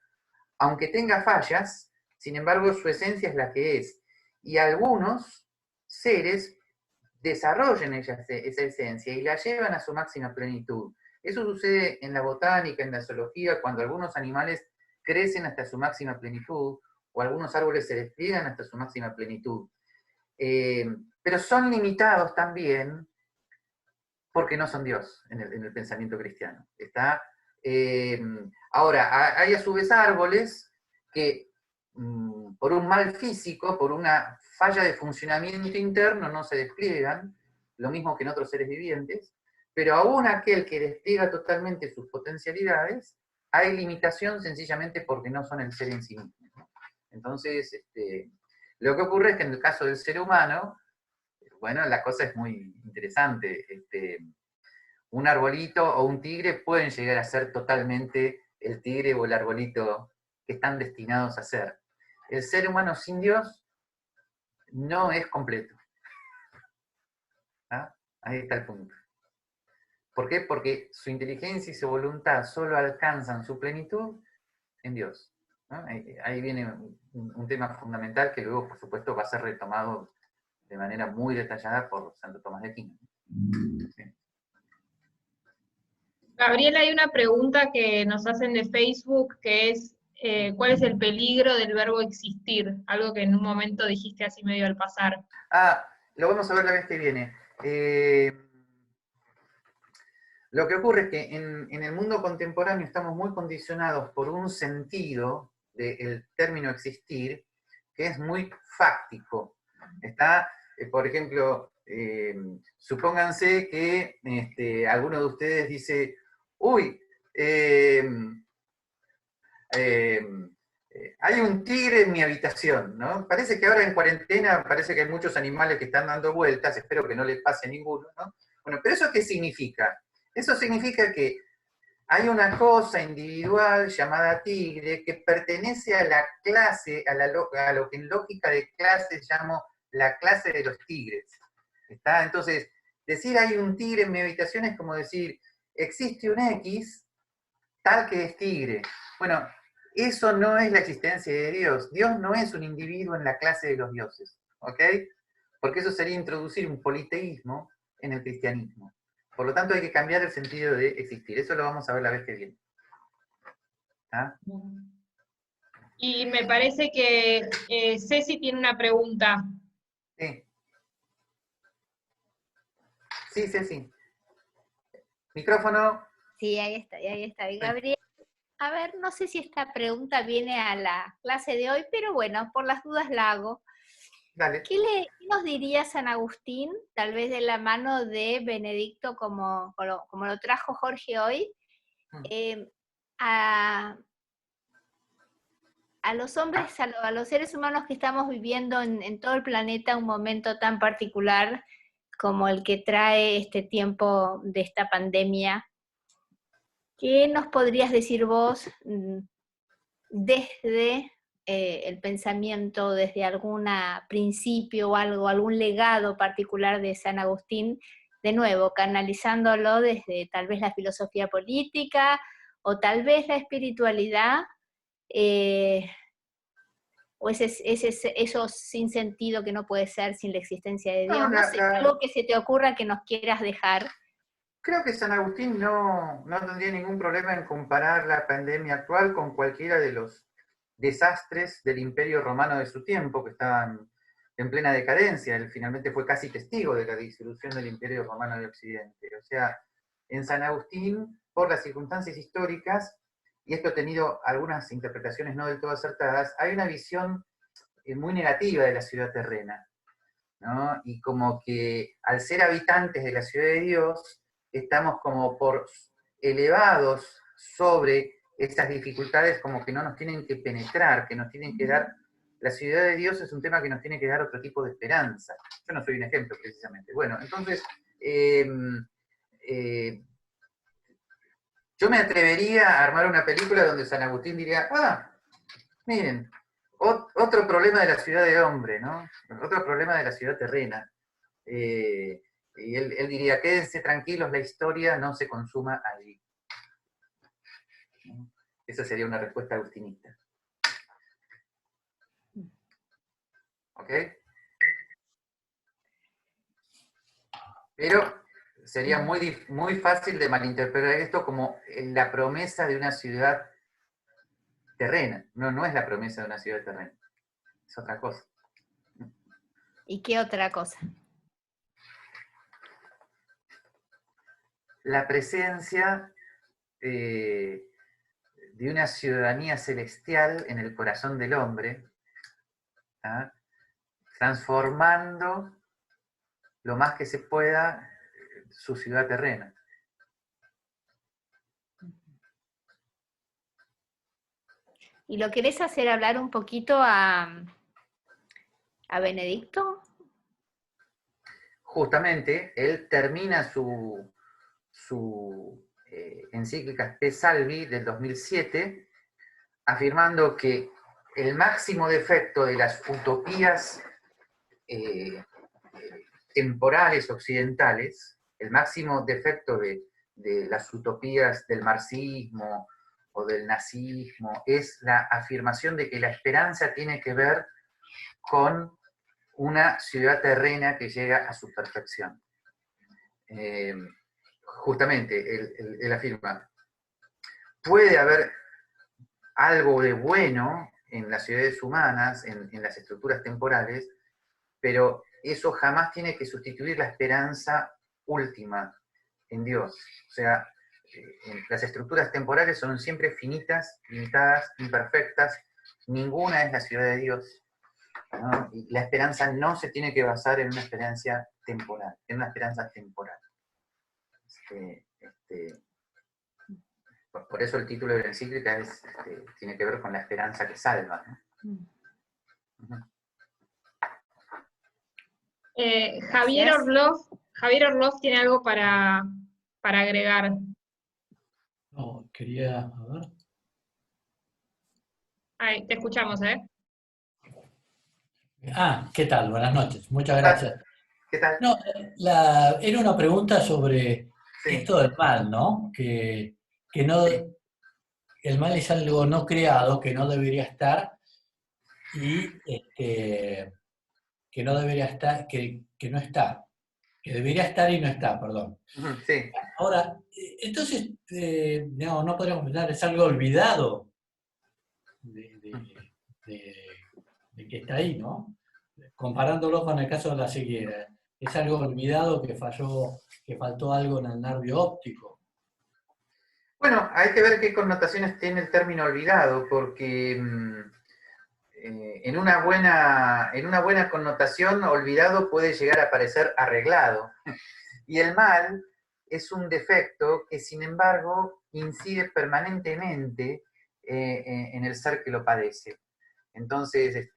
aunque tenga fallas, sin embargo su esencia es la que es. Y algunos seres desarrollen esa esencia y la llevan a su máxima plenitud. Eso sucede en la botánica, en la zoología, cuando algunos animales crecen hasta su máxima plenitud, o algunos árboles se despliegan hasta su máxima plenitud. Pero son limitados también porque no son Dios en el pensamiento cristiano. Ahora, hay a su vez árboles que por un mal físico, por una falla de funcionamiento interno, no se despliegan, lo mismo que en otros seres vivientes, pero aún aquel que despliega totalmente sus potencialidades, hay limitación sencillamente porque no son el ser en sí mismo. Entonces, lo que ocurre es que en el caso del ser humano, bueno, la cosa es muy interesante. Un arbolito o un tigre pueden llegar a ser totalmente el tigre o el arbolito que están destinados a ser. El ser humano sin Dios no es completo. ¿Ah? Ahí está el punto. ¿Por qué? Porque su inteligencia y su voluntad solo alcanzan su plenitud en Dios, ¿no? Ahí viene un tema fundamental que luego, por supuesto, va a ser retomado de manera muy detallada por Santo Tomás de Aquino. ¿Sí? Gabriela, hay una pregunta que nos hacen de Facebook que es, ¿cuál es el peligro del verbo existir? Algo que en un momento dijiste así medio al pasar. Lo vamos a ver la vez que viene. Lo que ocurre es que en el mundo contemporáneo estamos muy condicionados por un sentido del término existir que es muy fáctico. Por ejemplo, supónganse que alguno de ustedes dice, uy, hay un tigre en mi habitación, ¿no? Parece que ahora en cuarentena, parece que hay muchos animales que están dando vueltas, espero que no les pase a ninguno, ¿no? Bueno, pero ¿eso qué significa? Eso significa que hay una cosa individual llamada tigre que pertenece a la clase, a lo que en lógica de clases llamo la clase de los tigres. ¿Está? Entonces, decir hay un tigre en mi habitación es como decir, existe un X tal que es tigre. Bueno, eso no es la existencia de Dios. Dios no es un individuo en la clase de los dioses, ¿ok? Porque eso sería introducir un politeísmo en el cristianismo. Por lo tanto, hay que cambiar el sentido de existir. Eso lo vamos a ver la vez que viene. ¿Ah? Y me parece que Ceci tiene una pregunta. Sí. Sí, sí. Micrófono. Sí, ahí está. Gabriel, a ver, no sé si esta pregunta viene a la clase de hoy, pero bueno, por las dudas la hago. Dale. ¿Qué nos diría San Agustín, tal vez de la mano de Benedicto, como lo trajo Jorge hoy, a los hombres, a los seres humanos que estamos viviendo en todo el planeta un momento tan particular como el que trae este tiempo de esta pandemia? ¿Qué nos podrías decir vos desde el pensamiento, desde algún principio o algún legado particular de San Agustín, de nuevo, canalizándolo desde tal vez la filosofía política o tal vez la espiritualidad, o eso sin sentido que no puede ser sin la existencia de Dios? No sé, algo que se te ocurra que nos quieras dejar. Creo que San Agustín no tendría ningún problema en comparar la pandemia actual con cualquiera de los desastres del Imperio Romano de su tiempo, que estaban en plena decadencia. Él finalmente fue casi testigo de la disolución del Imperio Romano de Occidente. O sea, en San Agustín, por las circunstancias históricas, y esto ha tenido algunas interpretaciones no del todo acertadas, hay una visión muy negativa de la ciudad terrena, ¿no? Y como que al ser habitantes de la ciudad de Dios, estamos como por elevados sobre estas dificultades, como que no nos tienen que penetrar, que nos tienen que dar. La ciudad de Dios es un tema que nos tiene que dar otro tipo de esperanza. Yo no soy un ejemplo, precisamente. Bueno, entonces, yo me atrevería a armar una película donde San Agustín diría, miren, otro problema de la ciudad de hombre, ¿no? Otro problema de la ciudad terrena. Y él diría, quédense tranquilos, la historia no se consuma allí. Esa sería una respuesta agustinista. ¿Ok? Pero sería muy fácil de malinterpretar esto como la promesa de una ciudad terrena. No, no es la promesa de una ciudad terrena. Es otra cosa. ¿Y qué otra cosa? La presencia de una ciudadanía celestial en el corazón del hombre, ¿ah? Transformando lo más que se pueda su ciudad terrena. ¿Y lo querés hacer hablar un poquito a Benedicto? Justamente, él termina su encíclica Spe Salvi del 2007, afirmando que el máximo defecto de las utopías temporales occidentales, el máximo defecto de las utopías del marxismo o del nazismo, es la afirmación de que la esperanza tiene que ver con una ciudad terrena que llega a su perfección. Justamente, él afirma, puede haber algo de bueno en las ciudades humanas, en las estructuras temporales, pero eso jamás tiene que sustituir la esperanza última en Dios. O sea, las estructuras temporales son siempre finitas, limitadas, imperfectas, ninguna es la ciudad de Dios, ¿no? Y la esperanza no se tiene que basar en una esperanza temporal, Por eso el título de la encíclica tiene que ver con la esperanza que salva, ¿no? Javier Orlov tiene algo para agregar. No, quería, a ver. Ahí, te escuchamos, ¿eh? ¿Qué tal? Buenas noches. Muchas gracias. ¿Qué tal? No, era una pregunta sobre esto del mal, ¿no? Que no, el mal es algo no creado, que no debería estar, y que no debería estar, que no está. Que debería estar y no está, perdón. Sí. Ahora, entonces, no podríamos pensar, es algo olvidado de que está ahí, ¿no? Comparándolo con el caso de la ceguera. Es algo olvidado que faltó algo en el nervio óptico. Bueno, hay que ver qué connotaciones tiene el término olvidado, porque en una buena connotación, olvidado puede llegar a parecer arreglado. Y el mal es un defecto que, sin embargo, incide permanentemente en el ser que lo padece. Entonces,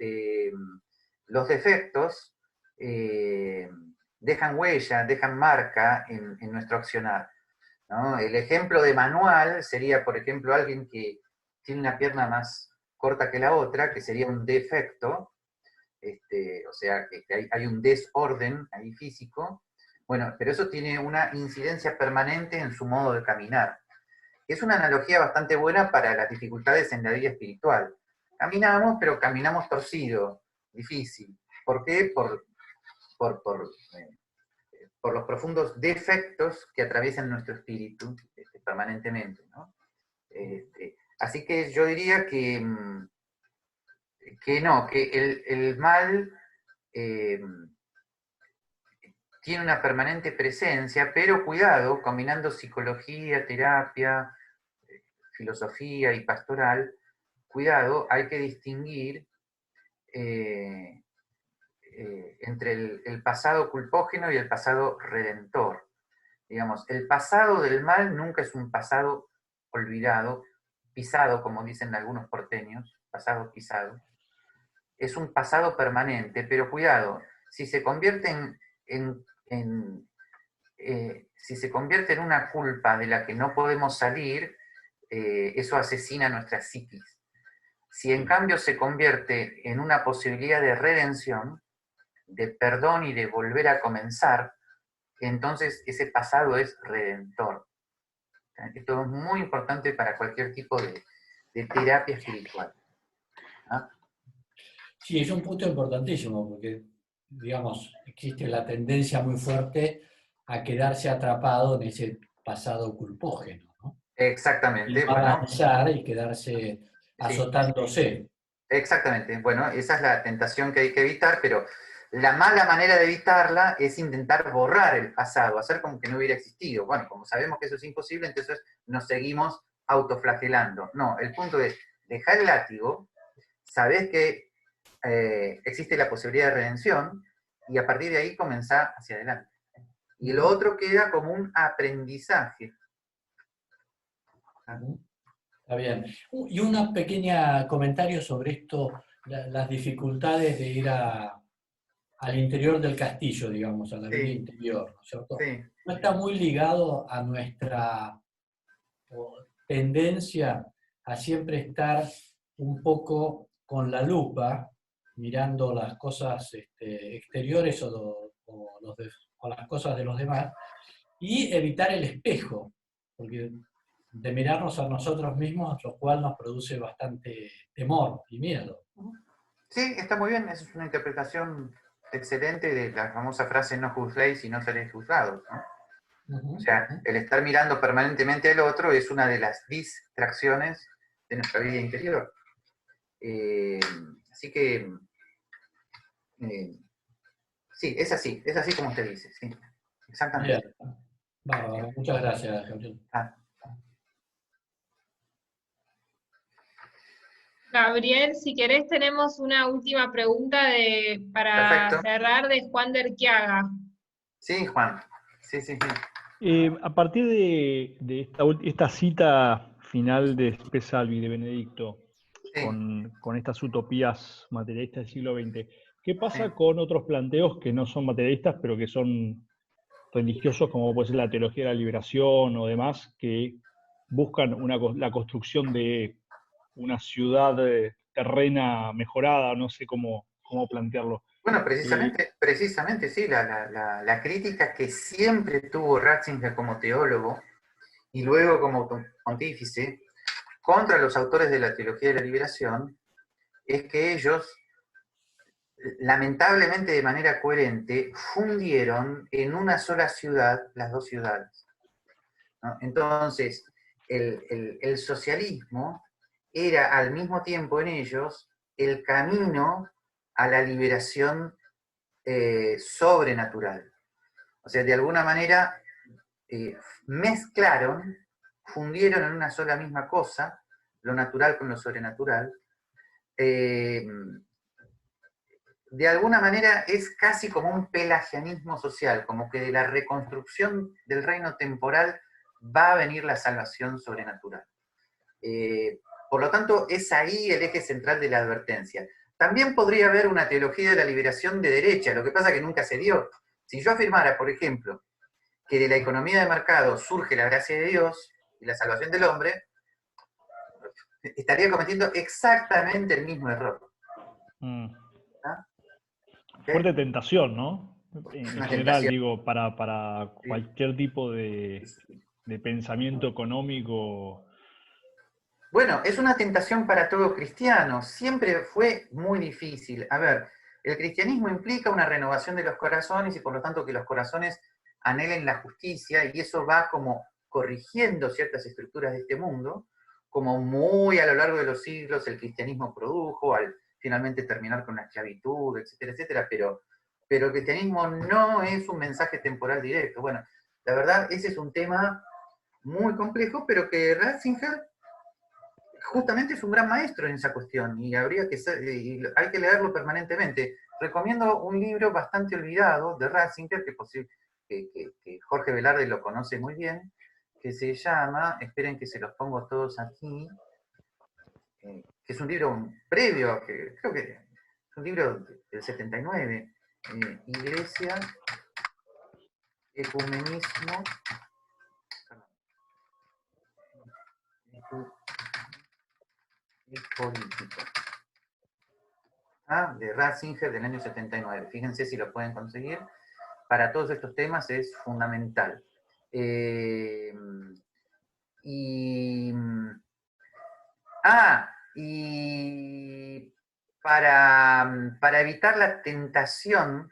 los defectos dejan huella, dejan marca en nuestro accionar, ¿no? El ejemplo de manual sería, por ejemplo, alguien que tiene una pierna más corta que la otra, que sería un defecto, o sea, que hay un desorden ahí físico. Bueno, pero eso tiene una incidencia permanente en su modo de caminar. Es una analogía bastante buena para las dificultades en la vida espiritual. Caminamos, pero caminamos torcido, difícil. ¿Por qué? Por los profundos defectos que atraviesan nuestro espíritu permanentemente, ¿no? Así que yo diría que el mal tiene una permanente presencia, pero cuidado, combinando psicología, terapia, filosofía y pastoral, cuidado, hay que distinguir entre el pasado culpógeno y el pasado redentor. Digamos, el pasado del mal nunca es un pasado olvidado, pisado, como dicen algunos porteños, pasado pisado. Es un pasado permanente, pero cuidado, si se convierte si se convierte en una culpa de la que no podemos salir, eso asesina nuestra psiquis. Si en cambio se convierte en una posibilidad de redención, de perdón y de volver a comenzar, entonces ese pasado es redentor. Esto es muy importante para cualquier tipo de terapia espiritual. ¿Ah? Sí, es un punto importantísimo porque, digamos, existe la tendencia muy fuerte a quedarse atrapado en ese pasado culpógeno, ¿no? Exactamente, Y no bueno, avanzar y quedarse sí, azotándose. exactamente. Bueno, esa es la tentación que hay que evitar, pero la mala manera de evitarla es intentar borrar el pasado, hacer como que no hubiera existido. Bueno, como sabemos que eso es imposible, entonces nos seguimos autoflagelando. No, el punto es dejar el látigo, sabés que existe la posibilidad de redención, y a partir de ahí comenzar hacia adelante. Y lo otro queda como un aprendizaje. Está bien. Y un pequeño comentario sobre esto, las dificultades de ir al interior del castillo, digamos, a la vida Sí, interior, ¿no es cierto? sí. ¿No está muy ligado a nuestra tendencia a siempre estar un poco con la lupa, mirando las cosas exteriores o las cosas de los demás, y evitar el espejo? Porque de mirarnos a nosotros mismos, lo cual nos produce bastante temor y miedo. Sí, está muy bien, esa es una interpretación excelente de la famosa frase no juzguéis y no seréis juzgados, ¿no? O sea, el estar mirando permanentemente al otro es una de las distracciones de nuestra vida interior. Así que, sí, es así como usted dice, sí, exactamente. Bien, bárbaro, muchas gracias, Gabriel. Gabriel, si querés tenemos una última pregunta para Perfecto. cerrar de Juan Derquiaga. Sí, Juan. Sí, sí, sí. A partir de esta cita final de Spesalvi, de Benedicto, Sí. con estas utopías materialistas del siglo XX, ¿qué pasa Sí. con otros planteos que no son materialistas, pero que son religiosos, como puede ser la teología de la liberación o demás, que buscan la construcción de una ciudad terrena mejorada, no sé cómo plantearlo? Bueno, precisamente sí, la crítica que siempre tuvo Ratzinger como teólogo y luego como pontífice contra los autores de la teología de la liberación es que ellos, lamentablemente de manera coherente, fundieron en una sola ciudad las dos ciudades, ¿no? Entonces, el socialismo era al mismo tiempo en ellos el camino a la liberación sobrenatural. O sea, de alguna manera mezclaron, fundieron en una sola misma cosa, lo natural con lo sobrenatural. De alguna manera es casi como un pelagianismo social, como que de la reconstrucción del reino temporal va a venir la salvación sobrenatural. Por lo tanto, es ahí el eje central de la advertencia. También podría haber una teología de la liberación de derecha, lo que pasa que nunca se dio. Si yo afirmara, por ejemplo, que de la economía de mercado surge la gracia de Dios y la salvación del hombre, estaría cometiendo exactamente el mismo error. ¿Ah? Fuerte tentación, ¿no? En Una general, tentación. digo, para cualquier tipo de pensamiento económico. Bueno, es una tentación para todo cristiano. Siempre fue muy difícil. A ver, el cristianismo implica una renovación de los corazones y por lo tanto que los corazones anhelen la justicia, y eso va como corrigiendo ciertas estructuras de este mundo, como muy a lo largo de los siglos el cristianismo produjo, al finalmente terminar con la esclavitud, etcétera, etcétera, pero el cristianismo no es un mensaje temporal directo. Bueno, la verdad, ese es un tema muy complejo, pero que Ratzinger justamente es un gran maestro en esa cuestión, y hay que leerlo permanentemente. Recomiendo un libro bastante olvidado de Ratzinger, que Jorge Velarde lo conoce muy bien, que se llama, esperen que se los pongo todos aquí, que es un libro previo, que creo que es un libro del 79, Iglesia, Ecumenismo, y Política. De Ratzinger del año 79. Fíjense si lo pueden conseguir. Para todos estos temas es fundamental. Y para evitar la tentación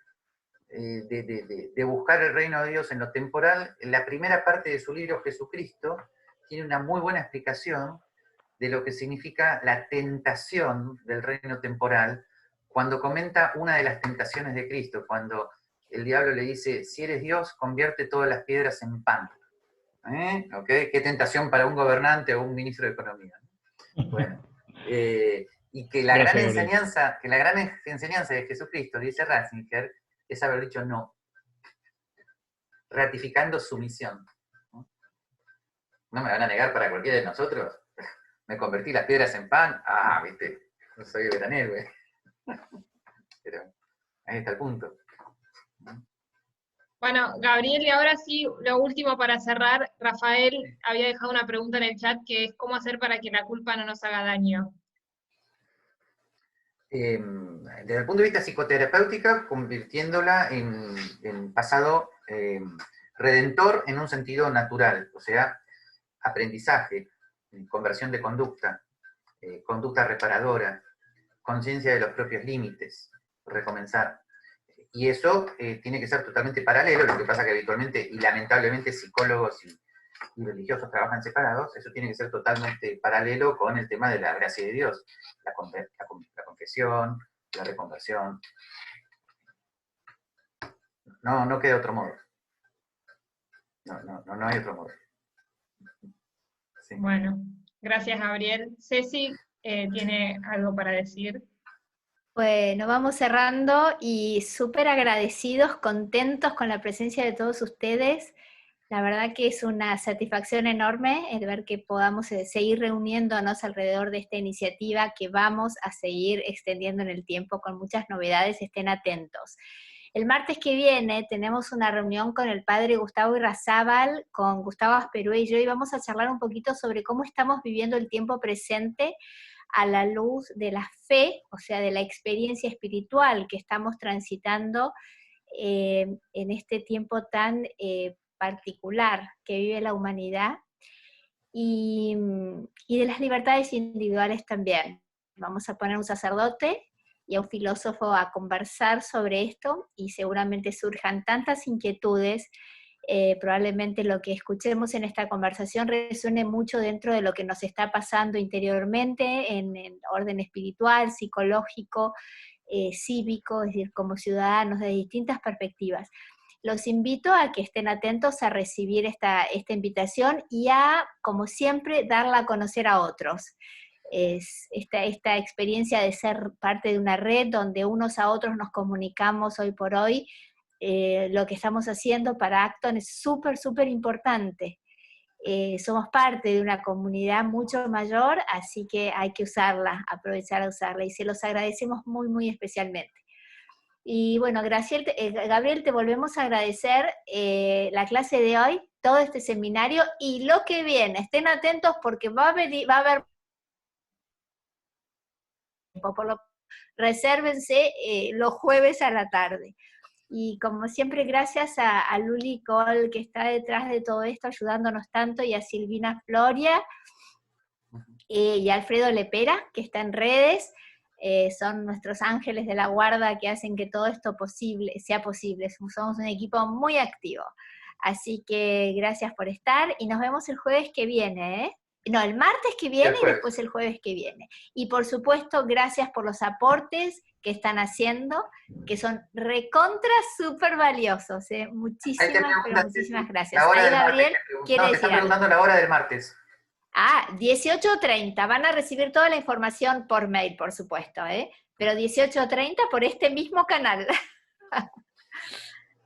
de buscar el reino de Dios en lo temporal, en la primera parte de su libro, Jesucristo, tiene una muy buena explicación de lo que significa la tentación del reino temporal, cuando comenta una de las tentaciones de Cristo, cuando el diablo le dice, si eres Dios, convierte todas las piedras en pan. ¿Okay? Qué tentación para un gobernante o un ministro de Economía. Bueno, y que la gran enseñanza de Jesucristo, dice Ratzinger, es haber dicho no, ratificando su misión. ¿No me van a negar para cualquiera de nosotros? Me convertí las piedras en pan. Ah, viste, no soy veranero, ¿eh? Pero ahí está el punto. Bueno, Gabriel, y ahora sí, lo último para cerrar, Rafael había dejado una pregunta en el chat que es ¿cómo hacer para que la culpa no nos haga daño? Desde el punto de vista psicoterapéutico, convirtiéndola en pasado redentor en un sentido natural, o sea, aprendizaje, conversión de conducta, conducta reparadora, conciencia de los propios límites, recomenzar. Y eso tiene que ser totalmente paralelo, lo que pasa que habitualmente y lamentablemente psicólogos y religiosos trabajan separados, eso tiene que ser totalmente paralelo con el tema de la gracia de Dios, la confesión, la reconversión. No queda otro modo. No hay otro modo. Sí. Bueno, gracias Gabriel. Ceci tiene algo para decir. Bueno, vamos cerrando y súper agradecidos, contentos con la presencia de todos ustedes. La verdad que es una satisfacción enorme el ver que podamos seguir reuniéndonos alrededor de esta iniciativa que vamos a seguir extendiendo en el tiempo con muchas novedades, estén atentos. El martes que viene tenemos una reunión con el padre Gustavo Irrazábal, con Gustavo Asperú y yo, y vamos a charlar un poquito sobre cómo estamos viviendo el tiempo presente a la luz de la fe, o sea, de la experiencia espiritual que estamos transitando en este tiempo tan particular que vive la humanidad, y de las libertades individuales también. Vamos a poner un sacerdote y a un filósofo a conversar sobre esto, y seguramente surjan tantas inquietudes. Probablemente lo que escuchemos en esta conversación resuene mucho dentro de lo que nos está pasando interiormente en orden espiritual, psicológico, cívico, es decir, como ciudadanos de distintas perspectivas. Los invito a que estén atentos a recibir esta invitación y a, como siempre, darla a conocer a otros. Esta experiencia de ser parte de una red donde unos a otros nos comunicamos hoy por hoy, lo que estamos haciendo para Acton es súper, súper importante. Somos parte de una comunidad mucho mayor, así que hay que usarla, aprovechar a usarla, y se los agradecemos muy, muy especialmente. Y bueno, Gabriel, te volvemos a agradecer la clase de hoy, todo este seminario, y lo que viene. Estén atentos porque va a haber resérvense los jueves a la tarde. Y como siempre, gracias a Luli Cole, que está detrás de todo esto, ayudándonos tanto, y a Silvina Floria, y a Alfredo Lepera, que está en redes. Son nuestros ángeles de la guarda que hacen que todo esto sea posible. Somos un equipo muy activo. Así que gracias por estar, y nos vemos el jueves que viene, ¿eh? No, el martes que viene y después el jueves que viene. Y por supuesto, gracias por los aportes que están haciendo, que son recontra súper valiosos, ¿eh? Muchísimas gracias. Ahí Gabriel quiere decir. Te están preguntando la hora del martes. 18:30. Van a recibir toda la información por mail, por supuesto, ¿eh? Pero 18:30 por este mismo canal.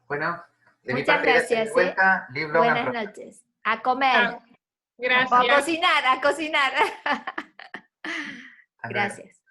Bueno, de muchas gracias. Buenas noches. A comer. Gracias. O a cocinar. Gracias.